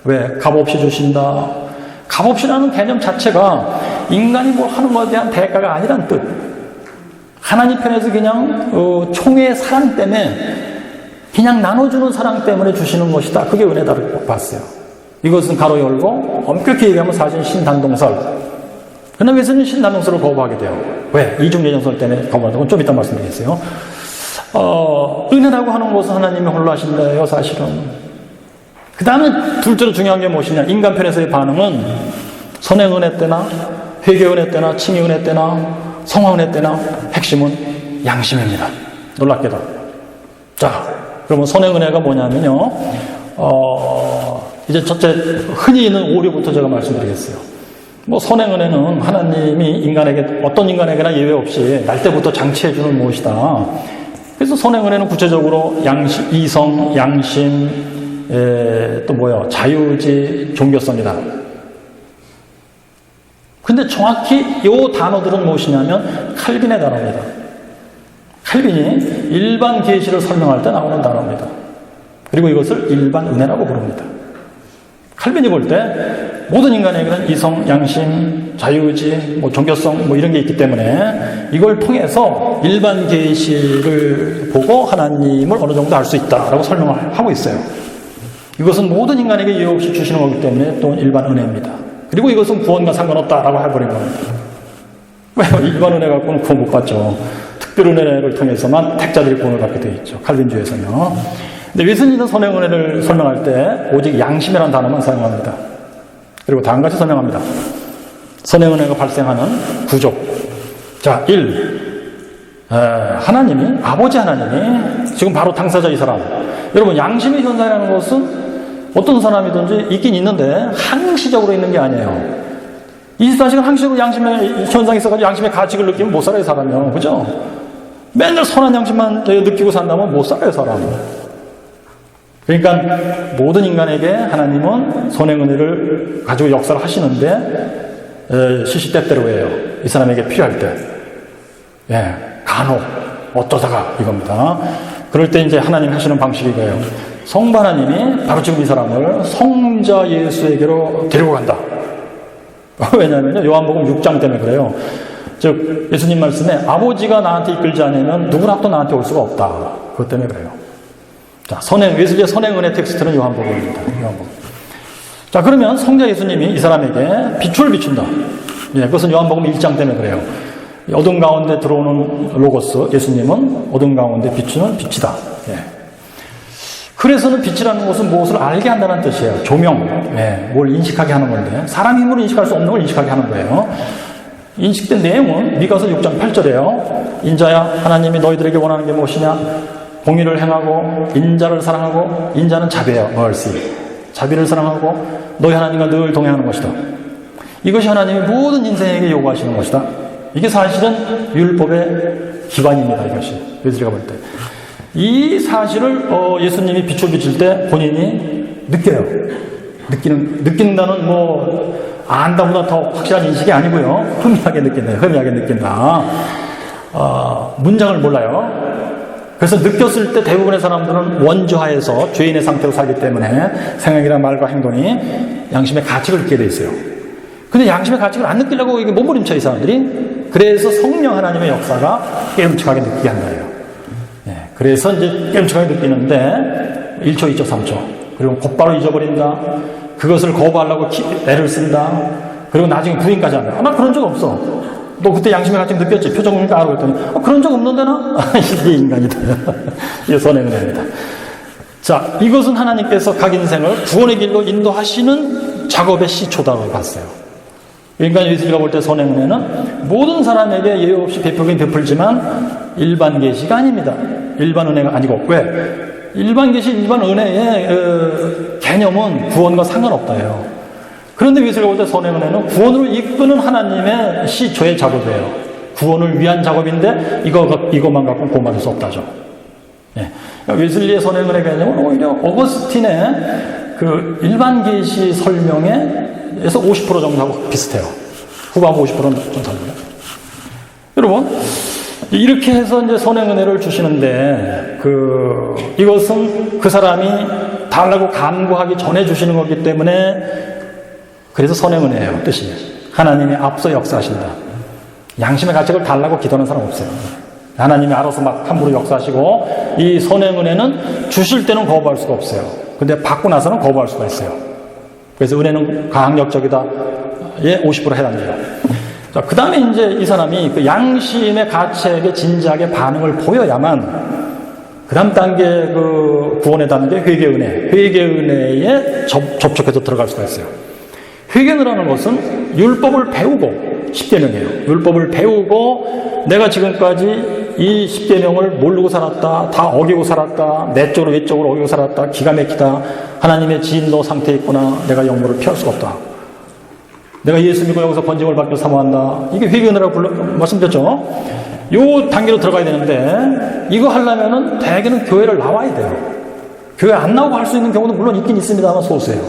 왜? 값없이 주신다. 값없이라는 개념 자체가 인간이 뭐 하는 것에 대한 대가가 아니란 뜻. 하나님 편에서 그냥 총회의 사랑 때문에 그냥 나눠주는 사랑 때문에 주시는 것이다. 그게 은혜다라고 봤어요. 이것은 가로 열고 엄격히 얘기하면 사실 신단동설. 그러나 웨슬리는 신단동설을 거부하게 돼요. 왜? 이중예정설 때문에 거부하는 건 좀 이따 말씀드리겠어요. 은혜라고 하는 것은 하나님이 홀로 하신다예요, 사실은. 그 다음에 둘째로 중요한 게 무엇이냐? 인간 편에서의 반응은 선행은혜 때나 회개은혜 때나 칭의은혜 때나 성화은혜 때나 핵심은 양심입니다. 놀랍게도. 자, 그러면 선행은혜가 뭐냐면요. 이제 첫째 흔히 있는 오류부터 제가 말씀드리겠어요. 뭐 선행은혜는 하나님이 인간에게 어떤 인간에게나 예외 없이 날 때부터 장치해주는 무엇이다. 그래서 선행은혜는 구체적으로 양심, 이성, 양심, 또 뭐요? 자유의지, 종교성이다. 근데 정확히 이 단어들은 무엇이냐면 칼빈의 단어입니다. 칼빈이 일반 계시를 설명할 때 나오는 단어입니다. 그리고 이것을 일반 은혜라고 부릅니다. 칼빈이 볼 때 모든 인간에게는 이성, 양심, 자유의지, 뭐 종교성 뭐 이런 게 있기 때문에 이걸 통해서 일반 계시를 보고 하나님을 어느 정도 알 수 있다라고 설명을 하고 있어요. 이것은 모든 인간에게 예외 없이 주시는 거기 때문에 또 일반 은혜입니다. 그리고 이것은 구원과 상관없다라고 해버린 겁니다. 왜요? 일반 은혜 갖고는 구원 못 받죠. 특별 은혜를 통해서만 택자들이 구원을 받게 되어 있죠. 칼빈주의에서는요. 근데 웨슬리는 선행 은혜를 설명할 때 오직 양심이라는 단어만 사용합니다. 그리고 다음같이 설명합니다. 선행 은혜가 발생하는 구조. 자, 1. 하나님이, 아버지 하나님이 지금 바로 당사자 이 사람. 여러분, 양심의 현상이라는 것은 어떤 사람이든지 있긴 있는데 항시적으로 있는 게 아니에요. 24시간 항시적으로 양심의 현상이 있어가지고 양심의 가치를 느끼면 못 살아요, 사람이요. 그죠? 맨날 선한 양심만 느끼고 산다면 못 살아요, 사람. 그러니까 모든 인간에게 하나님은 선행 은혜를 가지고 역사를 하시는데 시시때때로예요. 이 사람에게 필요할 때. 예, 간혹 어떠다가 이겁니다. 그럴 때 이제 하나님 하시는 방식이 이거예요. 성부 하나님이 바로 지금 이 사람을 성자 예수에게로 데리고 간다. 왜냐하면 요한복음 6장 때문에 그래요. 즉 예수님 말씀에 아버지가 나한테 이끌지 않으면 누구나 또 나한테 올 수가 없다. 그것 때문에 그래요. 자, 웨슬리의 선행 은혜 텍스트는 요한복음입니다. 요한복음. 자, 그러면 성자 예수님이 이 사람에게 빛을 비춘다. 예, 그것은 요한복음 1장 때문에 그래요. 어둠 가운데 들어오는 로고스, 예수님은 어둠 가운데 비추는 빛이다. 예. 그래서는 빛이라는 것은 무엇을 알게 한다는 뜻이에요. 조명, 예, 뭘 인식하게 하는 건데 사람 힘으로 인식할 수 없는 걸 인식하게 하는 거예요. 인식된 내용은 미가서 6장 8절이에요. 인자야, 하나님이 너희들에게 원하는 게 무엇이냐? 공의를 행하고 인자를 사랑하고, 인자는 자비예요. mercy. 자비를 사랑하고 너희 하나님과 늘 동행하는 것이다. 이것이 하나님이 모든 인생에게 요구하시는 것이다. 이게 사실은 율법의 기반입니다. 이것이 웨슬리가 볼 때. 이 사실을 예수님이 빛을 비칠 때 본인이 느껴요. 느낀다는 안다보다 더 확실한 인식이 아니고요. 희미하게 느낀다. 문장을 몰라요. 그래서 느꼈을 때 대부분의 사람들은 원죄하에서 죄인의 상태로 살기 때문에 생각이나 말과 행동이 양심의 가책을 느끼게 돼 있어요. 근데 양심의 가책을 안 느끼려고 이게 몸부림쳐 이 사람들이. 그래서 성령 하나님의 역사가 깨름칙하게 느끼게 한다예요. 그래서 이제 깨름칙하게 느끼는데 1초, 2초, 3초. 그리고 곧바로 잊어버린다. 그것을 거부하려고 애를 쓴다. 그리고 나중에 부인까지 한다. 나 그런 적 없어. 너 그때 양심의 가책 느꼈지? 표정 보니까 알고 그랬더니 그런 적 없는데 나? 이게 인간이다. 이게 선의 은혜입니다. 자, 이것은 하나님께서 각 인생을 구원의 길로 인도하시는 작업의 시초다라고 봤어요. 그러니까 예수님가 볼 때 선의 은혜는 모든 사람에게 예외 없이 베풀지만 일반 계시가 아닙니다. 일반 은혜가 아니고. 왜? 일반 계시, 일반 은혜의 개념은 구원과 상관없다예요. 그런데 예수님가 볼 때 선의 은혜는 구원으로 이끄는 하나님의 시초의 작업이에요. 구원을 위한 작업인데 이것만 갖고는 구원받을 수 없다죠. 웨슬리의 선의 은혜 개념은 오히려 어거스틴의 그 일반 계시 설명에서 50% 정도하고 비슷해요. 후반 50%는 좀 다릅니다. 여러분, 이렇게 해서 이제 선의 은혜를 주시는데, 이것은 그 사람이 달라고 간구하기 전에 주시는 거기 때문에, 그래서 선의 은혜예요, 뜻이. 하나님이 앞서 역사하신다. 양심의 가책을 달라고 기도하는 사람 없어요. 하나님이 알아서 막 함부로 역사하시고, 이 선의 은혜는 주실 때는 거부할 수가 없어요. 근데 받고 나서는 거부할 수가 있어요. 그래서 은혜는 가항력적이다. 예, 50% 해당돼요. 자, 그 다음에 이제 이 사람이 그 양심의 가책에 진지하게 반응을 보여야만, 그 다음 단계, 구원의 단계, 회개 은혜에 접촉해서 들어갈 수가 있어요. 회개라는 것은 율법을 배우고, 10계명이에요. 율법을 배우고, 내가 지금까지 이 10계명을 모르고 살았다, 다 어기고 살았다, 내 쪽으로 외쪽으로 어기고 살았다, 기가 막히다, 하나님의 진노 상태에 있구나, 내가 영모를 피할 수가 없다. 내가 예수 믿고 여기서 번짐을 받기를 사모한다. 이게 회개은혜라고 말씀드렸죠. 요 단계로 들어가야 되는데, 이거 하려면은 대개는 교회를 나와야 돼요. 교회 안 나오고 할 수 있는 경우도 물론 있긴 있습니다만 소수예요.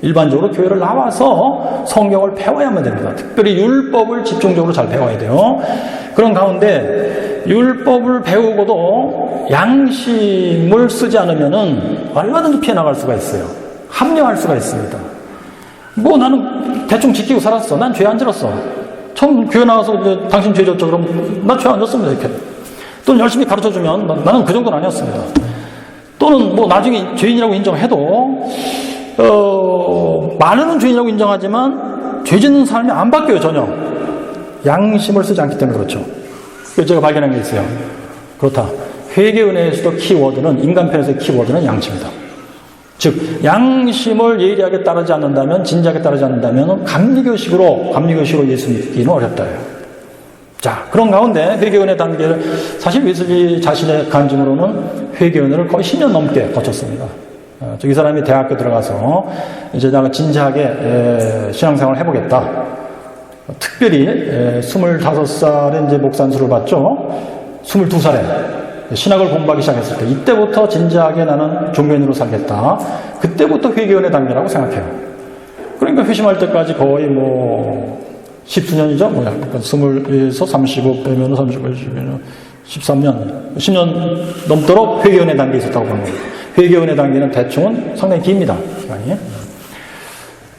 일반적으로 교회를 나와서 성경을 배워야만 됩니다. 특별히 율법을 집중적으로 잘 배워야 돼요. 그런 가운데 율법을 배우고도 양심을 쓰지 않으면은 얼마든지 피해 나갈 수가 있어요. 합리화할 수가 있습니다. 나는 대충 지키고 살았어. 난 죄 안 질었어. 처음 교회 나와서 당신 죄 졌죠. 그럼 나 죄 안 졌습니다. 이렇게. 또는 열심히 가르쳐주면 나는 그 정도는 아니었습니다. 또는 나중에 죄인이라고 인정해도 많은 죄인이라고 인정하지만 죄 짓는 삶이 안 바뀌어요. 전혀. 양심을 쓰지 않기 때문에 그렇죠. 그래서 제가 발견한 게 있어요. 그렇다. 회개 은혜에서도 키워드는, 인간편에서의 키워드는 양심이다. 즉 양심을 예리하게 따르지 않는다면, 진지하게 따르지 않는다면 감리교식으로 예수 믿기는 어렵다예요. 자, 그런 가운데 회개은혜 단계를, 사실 웨슬리 자신의 간증으로는 회개은혜를 거의 10년 넘게 거쳤습니다. 이 사람이 대학교 들어가서 이제 내가 진지하게 신앙생활을 해보겠다. 특별히 25살에 이제 목산수를 받죠. 22살에 신학을 공부하기 시작했을 때, 이때부터 진지하게 나는 종교인으로 살겠다. 그때부터 회개은혜 단계라고 생각해요. 그러니까 회심할 때까지 거의 10수년이죠? 20에서 35 빼면 35, 13년, 10년 넘도록 회개은혜 단계에 있었다고 보는 거예요. 회개은혜 단계는 대충은 상당히 깁니다. 시간이.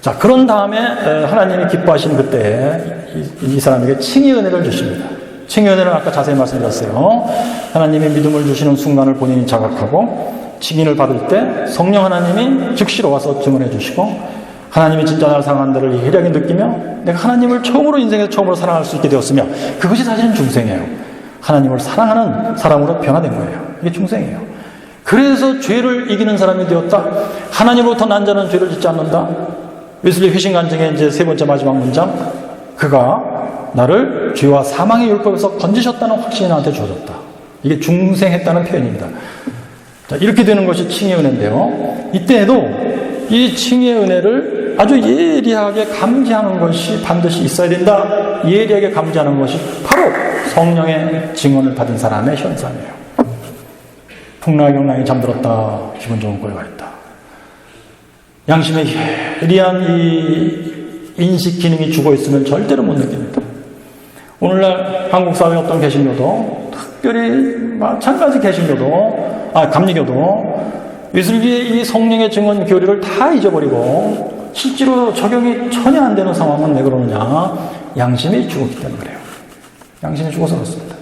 자, 그런 다음에 하나님이 기뻐하시는 그때에 이 사람에게 칭의 은혜를 주십니다. 칭의 은혜는 아까 자세히 말씀드렸어요. 하나님이 믿음을 주시는 순간을 본인이 자각하고 칭의를 받을 때 성령 하나님이 즉시로 와서 증언해 주시고, 하나님이 진짜 나를 사랑하는 데를 예리하게 느끼며 내가 하나님을 인생에서 처음으로 사랑할 수 있게 되었으며, 그것이 사실은 중생이에요. 하나님을 사랑하는 사람으로 변화된 거예요. 이게 중생이에요. 그래서 죄를 이기는 사람이 되었다. 하나님으로부터 난 자는 죄를 짓지 않는다. 웨슬리 회심 간증의 이제 세 번째 마지막 문장, 그가 나를 죄와 사망의 율법에서 건지셨다는 확신이 나한테 주어졌다. 이게 중생했다는 표현입니다. 자, 이렇게 되는 것이 칭의 은혜인데요. 이때에도 이 칭의 은혜를 아주 예리하게 감지하는 것이 반드시 있어야 된다. 예리하게 감지하는 것이 바로 성령의 증언을 받은 사람의 현상이에요. 풍랑경랑이 잠들었다. 기분 좋은 꼴과 있다. 양심의 예리한 이 인식 기능이 죽어 있으면 절대로 못 느낍니다. 오늘날 한국 사회 어떤 개신교도, 특별히 마찬가지 개신교도, 감리교도 웨슬리의 이 성령의 증언 교리를 다 잊어버리고 실제로 적용이 전혀 안 되는 상황은 왜 그러느냐? 양심이 죽었기 때문에 그래요. 양심이 죽어서 그렇습니다.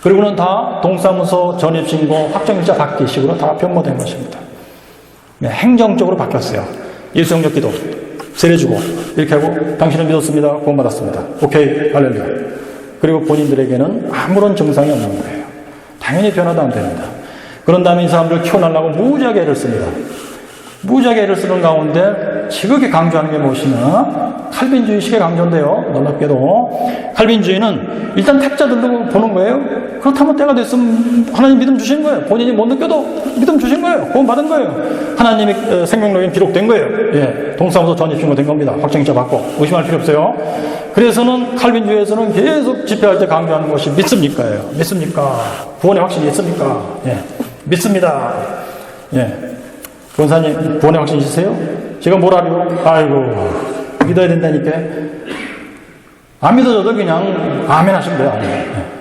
그리고는 다 동사무소, 전입신고, 확정일자 받기 식으로 다 변모된 것입니다. 행정적으로 바뀌었어요. 예수영역 기도, 세례주고 이렇게 하고 당신은 믿었습니다. 구원받았습니다. 오케이, 할렐루야. 그리고 본인들에게는 아무런 증상이 없는 거예요. 당연히 변화도 안 됩니다. 그런 다음에 이 사람들을 키워내려고 무지하게 애를 씁니다. 무지하게 애를 쓰는 가운데 지극히 강조하는 게 무엇이냐? 칼빈주의식의 강조인데요. 놀랍게도 칼빈주의는 일단 택자들로 보는 거예요. 그렇다면 때가 됐으면 하나님 믿음 주신 거예요. 본인이 못 느껴도 믿음 주신 거예요. 구원 받은 거예요. 하나님의 생명록에 기록된 거예요. 예, 동사무소 전입신고 된 겁니다. 확정일자 받고 의심할 필요 없어요. 그래서는 칼빈주의에서는 계속 집회할 때 강조하는 것이 믿습니까예요. 믿습니까? 구원의 확신이 있습니까? 예, 믿습니다. 예, 권사님 구원의 확신 있으세요? 제가 뭐라요? 아이고 믿어야 된다니까. 안 믿어져도 그냥 아멘 하시면 돼요. 아멘. 예.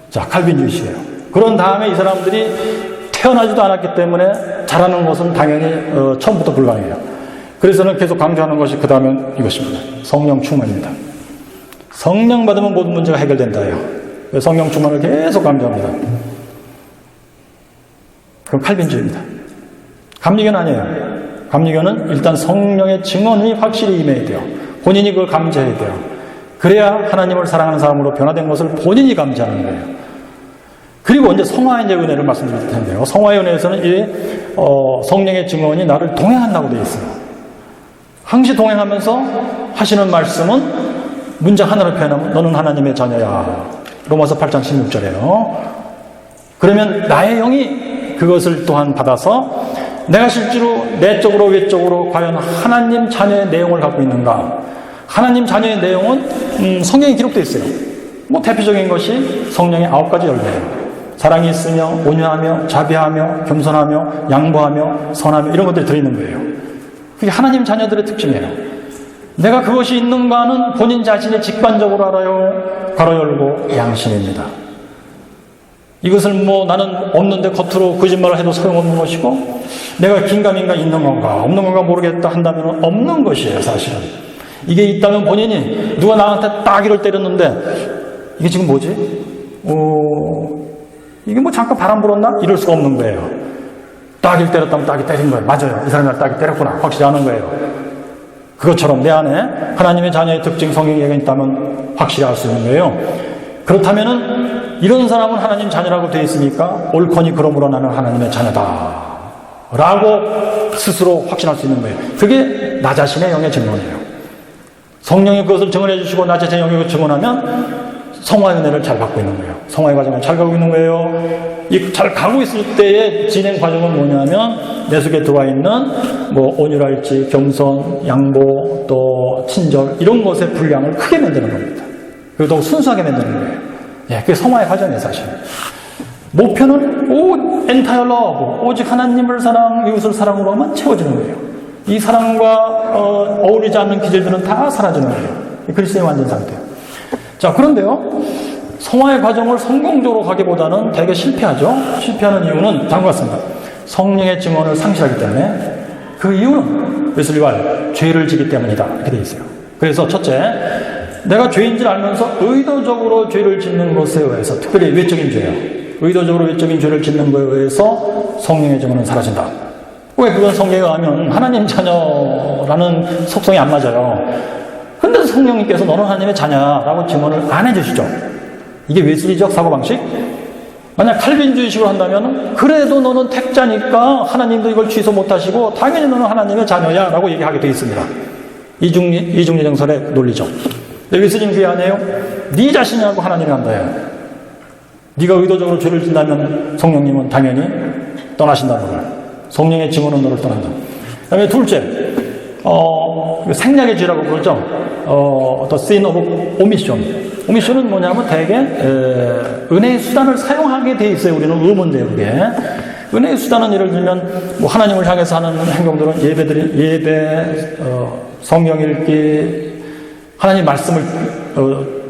자, 칼빈주의시에요. 그런 다음에 이 사람들이 태어나지도 않았기 때문에 잘하는 것은 당연히 처음부터 불가능해요. 그래서는 계속 강조하는 것이 그 다음엔 이것입니다. 성령 충만입니다. 성령 받으면 모든 문제가 해결된다요. 성령 충만을 계속 강조합니다. 그럼 칼빈주의입니다. 감리교는 아니에요. 감리교는 일단 성령의 증언이 확실히 임해야 돼요. 본인이 그걸 감지해야 돼요. 그래야 하나님을 사랑하는 사람으로 변화된 것을 본인이 감지하는 거예요. 그리고 이제 성화의 은혜를 말씀드릴 텐데요. 성화의 은혜에서는 이 성령의 증언이 나를 동행한다고 되어 있어요. 항시 동행하면서 하시는 말씀은 문장 하나로 표현하면 너는 하나님의 자녀야. 로마서 8장 16절이에요. 그러면 나의 영이 그것을 또한 받아서 내가 실제로 내적으로 외적으로 과연 하나님 자녀의 내용을 갖고 있는가? 하나님 자녀의 내용은 성경에 기록되어 있어요. 뭐 대표적인 것이 성령의 9가지 열매예요. 사랑이 있으며 온유하며 자비하며 겸손하며 양보하며 선하며 이런 것들이 들어있는 거예요. 그게 하나님 자녀들의 특징이에요. 내가 그것이 있는가는 본인 자신이 직관적으로 알아요. 괄호 열고 양심입니다. 이것을 뭐 나는 없는데 겉으로 거짓말을 해도 소용없는 것이고 내가 긴가민가 있는 건가 없는 건가 모르겠다 한다면 없는 것이에요. 사실은 이게 있다면 본인이 누가 나한테 따귀를 때렸는데 이게 지금 뭐지? 이게 뭐 잠깐 바람 불었나? 이럴 수가 없는 거예요. 따귀를 때렸다면 따귀 때린 거예요. 맞아요. 이 사람이 날 따귀 때렸구나. 확실히 아는 거예요. 그것처럼 내 안에 하나님의 자녀의 특징 성경에 있다면 확실히 알 수 있는 거예요. 그렇다면은 이런 사람은 하나님 자녀라고 되어 있으니까 옳거니 그러므로 나는 하나님의 자녀다 라고 스스로 확신할 수 있는 거예요. 그게 나 자신의 영의 증언이에요. 성령이 그것을 증언해 주시고 나 자신의 영역을 증언하면 성화의 은혜를 잘 받고 있는 거예요. 성화의 과정을 잘 가고 있는 거예요. 이 잘 가고 있을 때의 진행 과정은 뭐냐면 내 속에 들어와 있는 뭐 온유랄지 겸손, 양보, 또 친절 이런 것의 분량을 크게 만드는 겁니다. 그리고 더 순수하게 만드는 거예요. 예, 그게 성화의 과정이에요, 사실. 목표는 entire love, 오직 하나님을 사랑, 이웃을 사랑으로만 채워지는 거예요. 이 사랑과 어울리지 않는 기질들은 다 사라지는 거예요. 그리스도의 완전 상태예요. 자, 그런데요, 성화의 과정을 성공적으로 가기보다는 되게 실패하죠. 실패하는 이유는 다음과 같습니다. 성령의 증언을 상실하기 때문에 그 이유는 웨슬리와 죄를 지기 때문이다. 이렇게 되어 있어요. 그래서 첫째, 내가 죄인 줄 알면서 의도적으로 죄를 짓는 것에 의해서, 특별히 외적인 죄예요. 의도적으로 외적인 죄를 짓는 것에 의해서 성령의 증언은 사라진다. 왜 그건 성경에 의하면 하나님 자녀라는 속성이 안 맞아요. 근데 성령님께서 너는 하나님의 자녀라고 증언을 안 해주시죠. 이게 웨슬리적 사고방식? 만약 칼빈주의식으로 한다면 그래도 너는 택자니까 하나님도 이걸 취소 못하시고 당연히 너는 하나님의 자녀야 라고 얘기하게 되어 있습니다. 이중예정설의 논리죠. 웨슬리는 그게 아니에요. 네 자신이라고 하나님이 한다요. 네가 의도적으로 죄를 짓는다면 성령님은 당연히 떠나신다는 거예요. 성령의 증언은 너를 떠난다. 그 다음에 둘째, 생략의 죄라고 그러죠. The sin of omission. 오미션은 뭐냐면 대개 은혜의 수단을 사용하게 돼 있어요. 우리는 의문돼요, 그게. 은혜의 수단은 예를 들면 뭐 하나님을 향해서 하는 행동들은 예배, 성경 읽기, 하나님 말씀을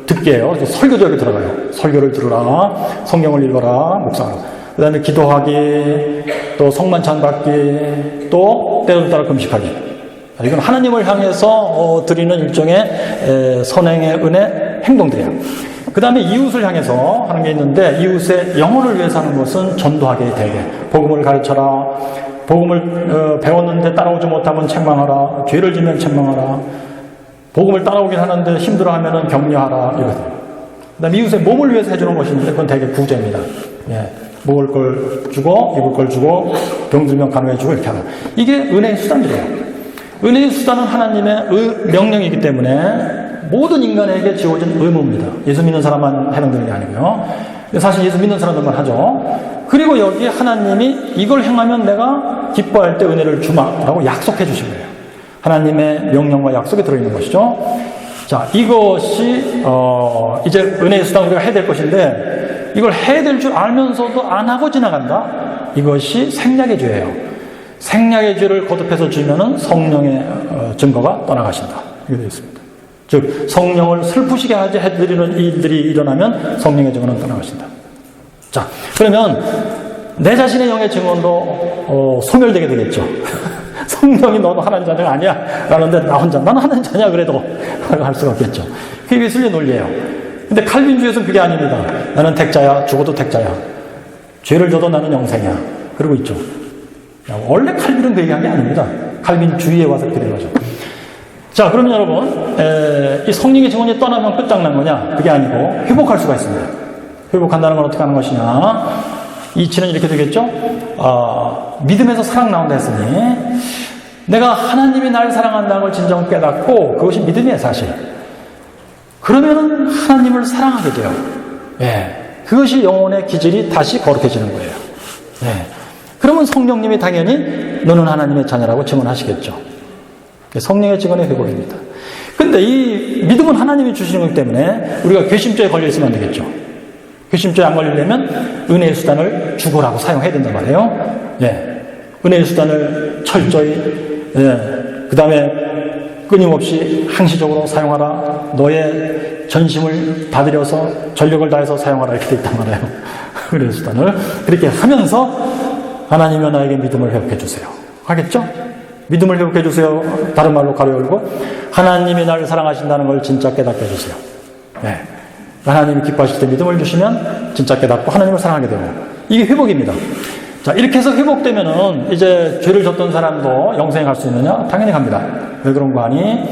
듣게 해요. 설교도 여기 들어가요. 설교를 들으라, 성경을 읽어라, 묵상하라. 그 다음에 기도하기, 또 성만찬 받기, 또 때로 따라 금식하기. 이건 하나님을 향해서 드리는 일종의 선행의 은혜 행동들이에요. 그 다음에 이웃을 향해서 하는 게 있는데, 이웃의 영혼을 위해서 하는 것은 전도하게 되게. 복음을 가르쳐라. 복음을 배웠는데 따라오지 못하면 책망하라. 죄를 지면 책망하라. 복음을 따라오긴 하는데 힘들어하면 격려하라. 이거든. 그 다음에 이웃의 몸을 위해서 해주는 것이 있는데, 그건 되게 구제입니다. 예. 먹을 걸 주고, 입을 걸 주고, 병들면 간호해주고, 이렇게 하라. 이게 은혜의 수단들이에요. 은혜의 수단은 하나님의 명령이기 때문에 모든 인간에게 지어진 의무입니다. 예수 믿는 사람만 해당되는 게 아니고요. 사실 예수 믿는 사람들만 하죠. 그리고 여기 하나님이 이걸 행하면 내가 기뻐할 때 은혜를 주마라고 약속해 주신 거예요. 하나님의 명령과 약속이 들어있는 것이죠. 자, 이것이 이제 은혜의 수단 우리가 해야 될 것인데, 이걸 해야 될 줄 알면서도 안 하고 지나간다? 이것이 생략의 죄예요. 생략의 죄를 거듭해서 지으면 성령의 증거가 떠나가신다. 이렇게 되어 있습니다. 즉 성령을 슬프시게 하게 해드리는 일들이 일어나면 성령의 증언은 떠나가신다. 자, 그러면 내 자신의 영의 증언도 소멸되게 되겠죠. 성령이 너도 하나님 자녀가 아니야 라는데 나 혼자 나는 하나님 자녀야 그래도 라고 할 수가 없겠죠. 그게 웨슬리 논리예요. 근데 칼빈주의에서는 그게 아닙니다. 나는 택자야, 죽어도 택자야, 죄를 져도 나는 영생이야, 그러고 있죠. 원래 칼빈은 그 얘기한 게 아닙니다. 칼빈주의에 와서 그렇게 된 거죠. 자, 그러면 여러분, 이 성령의 증언이 떠나면 끝장난 거냐? 그게 아니고 회복할 수가 있습니다. 회복한다는 건 어떻게 하는 것이냐? 이치는 이렇게 되겠죠? 믿음에서 사랑 나온다 했으니, 내가 하나님이 날 사랑한다는 걸 진정 깨닫고, 그것이 믿음이에요, 사실. 그러면은 하나님을 사랑하게 돼요. 예. 그것이 영혼의 기질이 다시 거룩해지는 거예요. 예. 그러면 성령님이 당연히 너는 하나님의 자녀라고 증언하시겠죠. 성령의 증언의 회복입니다. 근데 이 믿음은 하나님이 주시는 거기 때문에 우리가 괘씸죄에 걸려있으면 안 되겠죠. 괘씸죄에 안 걸리려면 은혜의 수단을 죽으라고 사용해야 된단 말이에요. 예. 은혜의 수단을 철저히, 예. 그 다음에 끊임없이 항시적으로 사용하라. 너의 전심을 다 들여서 전력을 다해서 사용하라. 이렇게 돼 있단 말이에요. 은혜의 수단을. 그렇게 하면서 하나님이 나에게 믿음을 회복해 주세요. 하겠죠? 믿음을 회복해 주세요. 다른 말로 가로 열고 하나님이 나를 사랑하신다는 걸 진짜 깨닫게 해주세요. 네. 하나님이 기뻐하실 때 믿음을 주시면 진짜 깨닫고 하나님을 사랑하게 되고, 이게 회복입니다. 자, 이렇게 해서 회복되면은 이제 죄를 졌던 사람도 영생에 갈 수 있느냐? 당연히 갑니다. 왜 그런 거 아니?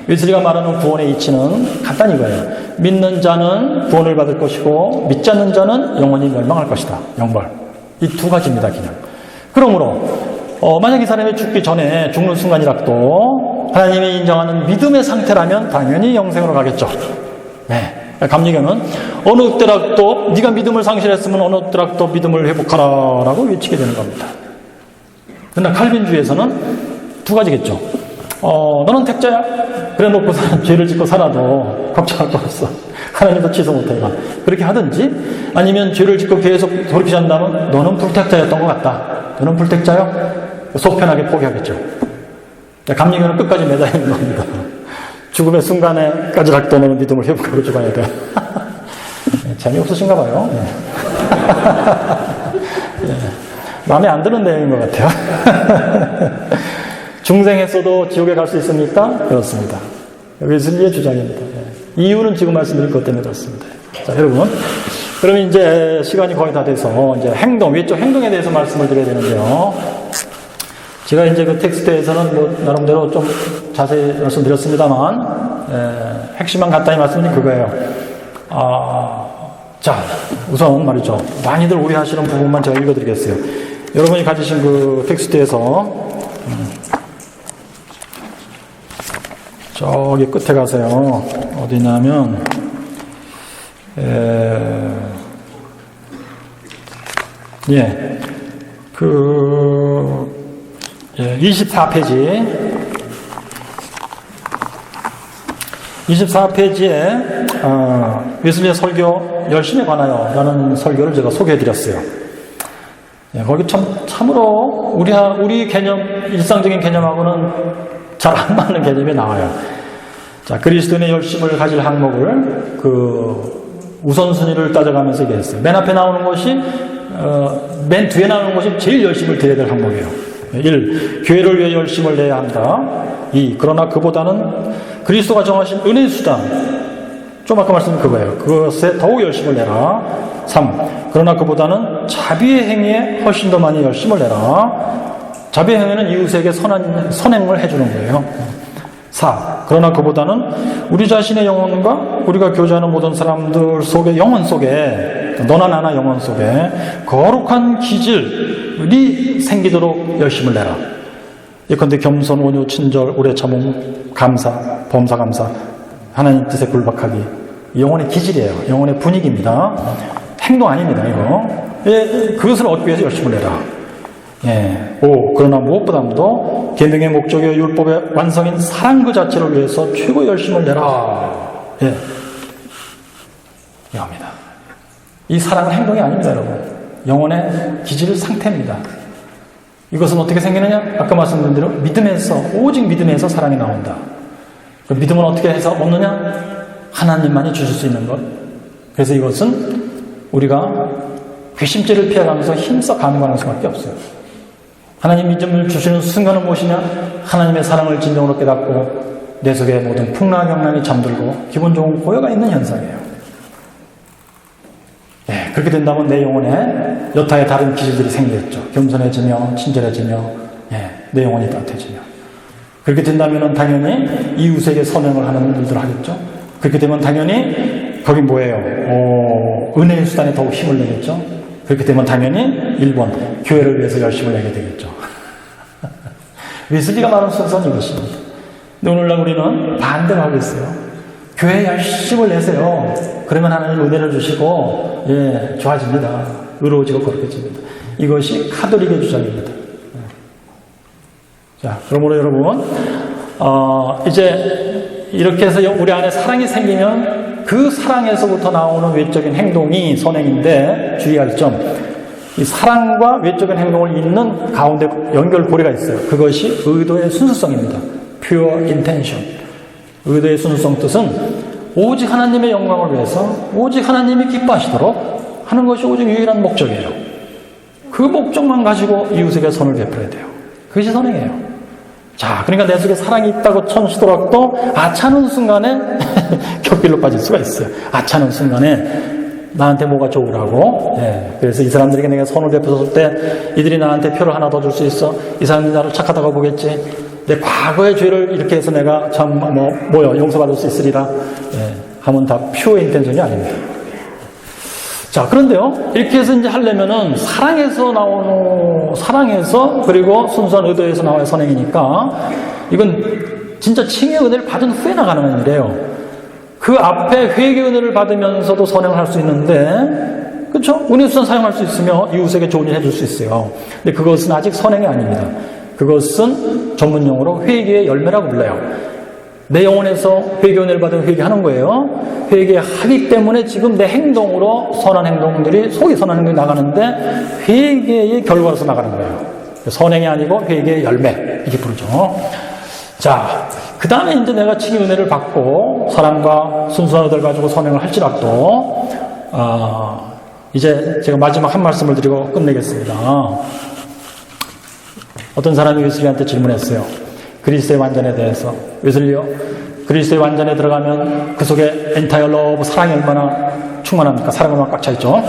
웨슬리가 말하는 구원의 이치는 간단히 이거예요. 믿는 자는 구원을 받을 것이고 믿지 않는 자는 영원히 멸망할 것이다. 영벌. 이 두 가지입니다, 그냥. 그러므로 만약 이 사람이 죽기 전에 죽는 순간이라도 하나님이 인정하는 믿음의 상태라면 당연히 영생으로 가겠죠. 네. 감리교는 어느 때라도 네가 믿음을 상실했으면 어느 때라도 믿음을 회복하라라고 외치게 되는 겁니다. 그러나 칼빈주의에서는 두 가지겠죠. 너는 택자야. 그래 놓고 죄를 짓고 살아도 걱정할 거 없어. 하나님도 취소 못해가. 그렇게 하든지, 아니면 죄를 짓고 계속 돌이키지 않는다면 너는 불택자였던 것 같다. 너는 불택자요? 속편하게 포기하겠죠. 감리교는 끝까지 매달려 있는 겁니다. 죽음의 순간에까지라도 너는 믿음을 회복하고 죽어야 돼. 재미없으신가 봐요. 네. 네. 마음에 안 드는 내용인 것 같아요. 중생했어도 지옥에 갈 수 있습니까? 그렇습니다. 웨슬리의 주장입니다. 네. 이유는 지금 말씀드린 것 때문에 그렇습니다. 자, 여러분. 그러면 이제 시간이 거의 다 돼서 이제 외적 행동에 대해서 말씀을 드려야 되는데요. 제가 이제 그 텍스트에서는 뭐 나름대로 좀 자세히 말씀드렸습니다만, 핵심만 간단히 말씀드린 그거예요. 자, 우선 말이죠. 많이들 오해하시는 부분만 제가 읽어드리겠어요. 여러분이 가지신 그 텍스트에서 저기 끝에 가세요. 어디냐면 24페이지 24페이지에 웨슬리의 설교 열심에 관하여 라는 설교를 제가 소개해드렸어요. 예, 거기 참으로 우리 개념, 일상적인 개념하고는 잘 안 맞는 개념이 나와요. 자, 그리스도인의 열심을 가질 항목을 우선순위를 따져가면서 얘기했어요. 맨 앞에 나오는 것이 맨 뒤에 나오는 것이 제일 열심을 드려야 될 항목이에요. 1. 교회를 위해 열심을 내야 한다. 2. 그러나 그보다는 그리스도가 정하신 은혜의 수단, 좀 아까 말씀드린 그거예요. 그것에 더욱 열심을 내라. 3. 그러나 그보다는 자비의 행위에 훨씬 더 많이 열심을 내라. 자비의 행위는 이웃에게 선행을 해주는 거예요. 4. 그러나 그보다는 우리 자신의 영혼과 우리가 교제하는 모든 사람들 속에, 영혼 속에, 너나 나나 영혼 속에 거룩한 기질이 생기도록 열심을 내라. 예컨대 겸손, 온유, 친절, 오래 참음, 감사, 범사 감사, 하나님 뜻에 굴박하기. 영혼의 기질이에요. 영혼의 분위기입니다. 행동 아닙니다, 이거. 예, 그것을 얻기 위해서 열심을 내라. 예. 5. 그러나 무엇보다도 계명의 목적이요 율법의 완성인 사랑 그 자체를 위해서 최고의 열심을 내라. 예. 이겁니다. 이 사랑은 행동이 아닙니다, 여러분. 영혼의 기질 상태입니다. 이것은 어떻게 생기느냐? 아까 말씀드린 대로 믿음에서, 오직 믿음에서 사랑이 나온다. 그 믿음은 어떻게 해서 얻느냐? 하나님만이 주실 수 있는 것. 그래서 이것은 우리가 괘씸죄를 피해가면서 힘써 감당하는 수밖에 없어요. 하나님 믿음을 주시는 순간은 무엇이냐? 하나님의 사랑을 진정으로 깨닫고 내 속에 모든 풍랑경란이 잠들고 기분 좋은 고요가 있는 현상이에요. 예, 그렇게 된다면 내 영혼에 여타의 다른 기질들이 생기겠죠. 겸손해지며 친절해지며 내 영혼이 따뜻해지며. 그렇게 된다면 당연히 이웃에게 선행을 하는 일들을 하겠죠. 그렇게 되면 당연히 거기 뭐예요? 은혜의 수단에 더욱 힘을 내겠죠. 그렇게 되면 당연히 1번 교회를 위해서 열심을 내게 되겠죠. 웨슬리가 말한 순서는 이것입니다. 근데 오늘날 우리는 반대로 하고 있어요. 교회에 열심을 내세요. 그러면 하나님 은혜를 주시고 좋아집니다. 의로워지고 거룩해집니다. 이것이 카톨릭의 주장입니다. 자, 그러므로 여러분 이제 이렇게 해서 우리 안에 사랑이 생기면 그 사랑에서부터 나오는 외적인 행동이 선행인데 주의할 점, 이 사랑과 외적인 행동을 잇는 가운데 연결고리가 있어요. 그것이 의도의 순수성입니다. Pure intention. 의도의 순수성 뜻은 오직 하나님의 영광을 위해서 오직 하나님이 기뻐하시도록 하는 것이 오직 유일한 목적이에요. 그 목적만 가지고 이웃에게 선을 베풀어야 돼요. 그것이 선행이에요. 자, 그러니까 내 속에 사랑이 있다고 쳐시더라도 아차는 순간에 격길로 빠질 수가 있어요. 아차는 순간에 나한테 뭐가 좋으라고. 그래서 이 사람들에게 내가 선을 베풀었을 때 이들이 나한테 표를 하나 더 줄 수 있어. 이 사람이 나를 착하다고 보겠지. 내 과거의 죄를 이렇게 해서 내가 참 용서받을 수 있으리라. 하면 다 퓨어 인텐션이 아닙니다. 자, 그런데요, 이렇게 해서 이제 하려면은 사랑에서 그리고 순수한 의도에서 나와야 선행이니까 이건 진짜 칭의 은혜를 받은 후에 나가는 일이에요. 그 앞에 회개 은혜를 받으면서도 선행을 할 수 있는데, 그렇죠? 은혜 수단 사용할 수 있으며 이웃에게 좋은 일 해줄 수 있어요. 근데 그것은 아직 선행이 아닙니다. 그것은 전문용어로 회개의 열매라고 불러요. 내 영혼에서 회개 은혜를 받은 회개하는 거예요. 회개하기 때문에 지금 내 행동으로 선한 행동들이, 속이 선한 행동이 나가는데 회개의 결과로서 나가는 거예요. 선행이 아니고 회개의 열매, 이렇게 부르죠. 자, 그 다음에 이제 내가 칭의 은혜를 받고 사랑과 순수한 의도를 가지고 선행을 할지라도 이제 제가 마지막 한 말씀을 드리고 끝내겠습니다. 어떤 사람이 웨슬리한테 질문했어요. 그리스도의 완전에 대해서. 웨슬리요, 그리스도의 완전에 들어가면 그 속에 엔타이어 러브, 사랑이 얼마나 충만합니까? 사랑이 얼마나 꽉 차 있죠?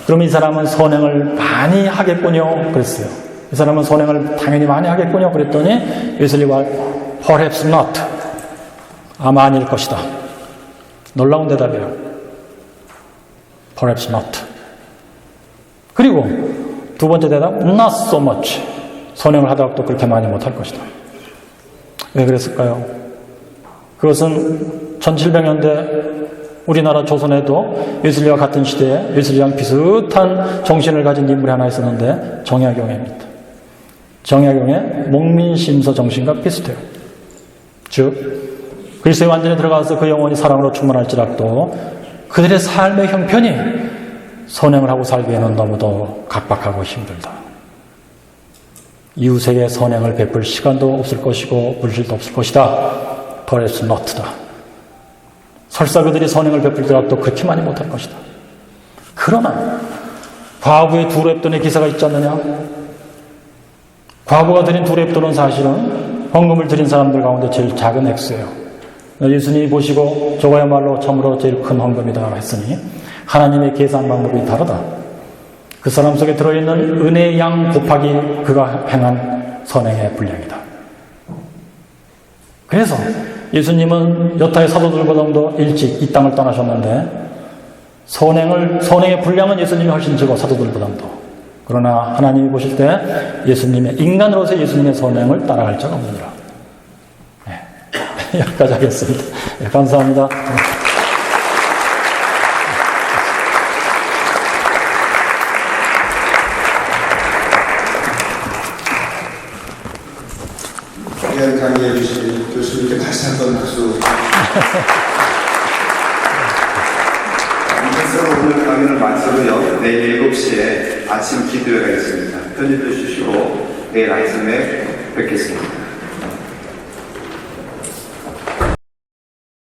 그럼 이 사람은 선행을 많이 하겠군요. 그랬어요. 이 사람은 선행을 당연히 많이 하겠군요. 그랬더니 웨슬리가 perhaps not. 아마 아닐 것이다. 놀라운 대답이에요. perhaps not. 그리고 두 번째 대답, not so much. 선행을 하더라도 그렇게 많이 못할 것이다. 왜 그랬을까요? 그것은 1700년대 우리나라 조선에도 웨슬리와 같은 시대에 웨슬리랑 비슷한 정신을 가진 인물이 하나 있었는데 정약용입니다. 정약용의 목민심서 정신과 비슷해요. 즉 그리스도의 완전히 들어가서 그 영혼이 사랑으로 충만할지라도 그들의 삶의 형편이 선행을 하고 살기에는 너무도 각박하고 힘들다. 이웃에게 선행을 베풀 시간도 없을 것이고 물질도 없을 것이다. Perhaps not다. 설사 그들이 선행을 베풀더라도 그렇게 많이 못할 것이다. 그러나 과부의 두 렙돈의 기사가 있지 않느냐? 과부가 드린 두 렙돈은 사실은 헌금을 드린 사람들 가운데 제일 작은 액수예요. 예수님이 보시고 저거야말로 참으로 제일 큰 헌금이다 했으니 하나님의 계산 방법이 다르다. 그 사람 속에 들어있는 은혜의 양 곱하기 그가 행한 선행의 분량이다. 그래서 예수님은 여타의 사도들보다도 일찍 이 땅을 떠나셨는데 선행의 분량은 예수님이 훨씬 적어 사도들보다도. 그러나 하나님이 보실 때 예수님의 인간으로서 예수님의 선행을 따라갈 자가 없느니라. 네. 여기까지 하겠습니다. 네, 감사합니다. 귀한 강의해 주신 교수님께 다시 한번 박수. 그래서 오늘 강의를 마치고요. 내일 7시에 아침 기도회가 있습니다. 편집해 주시고 내일 아침에 뵙겠습니다.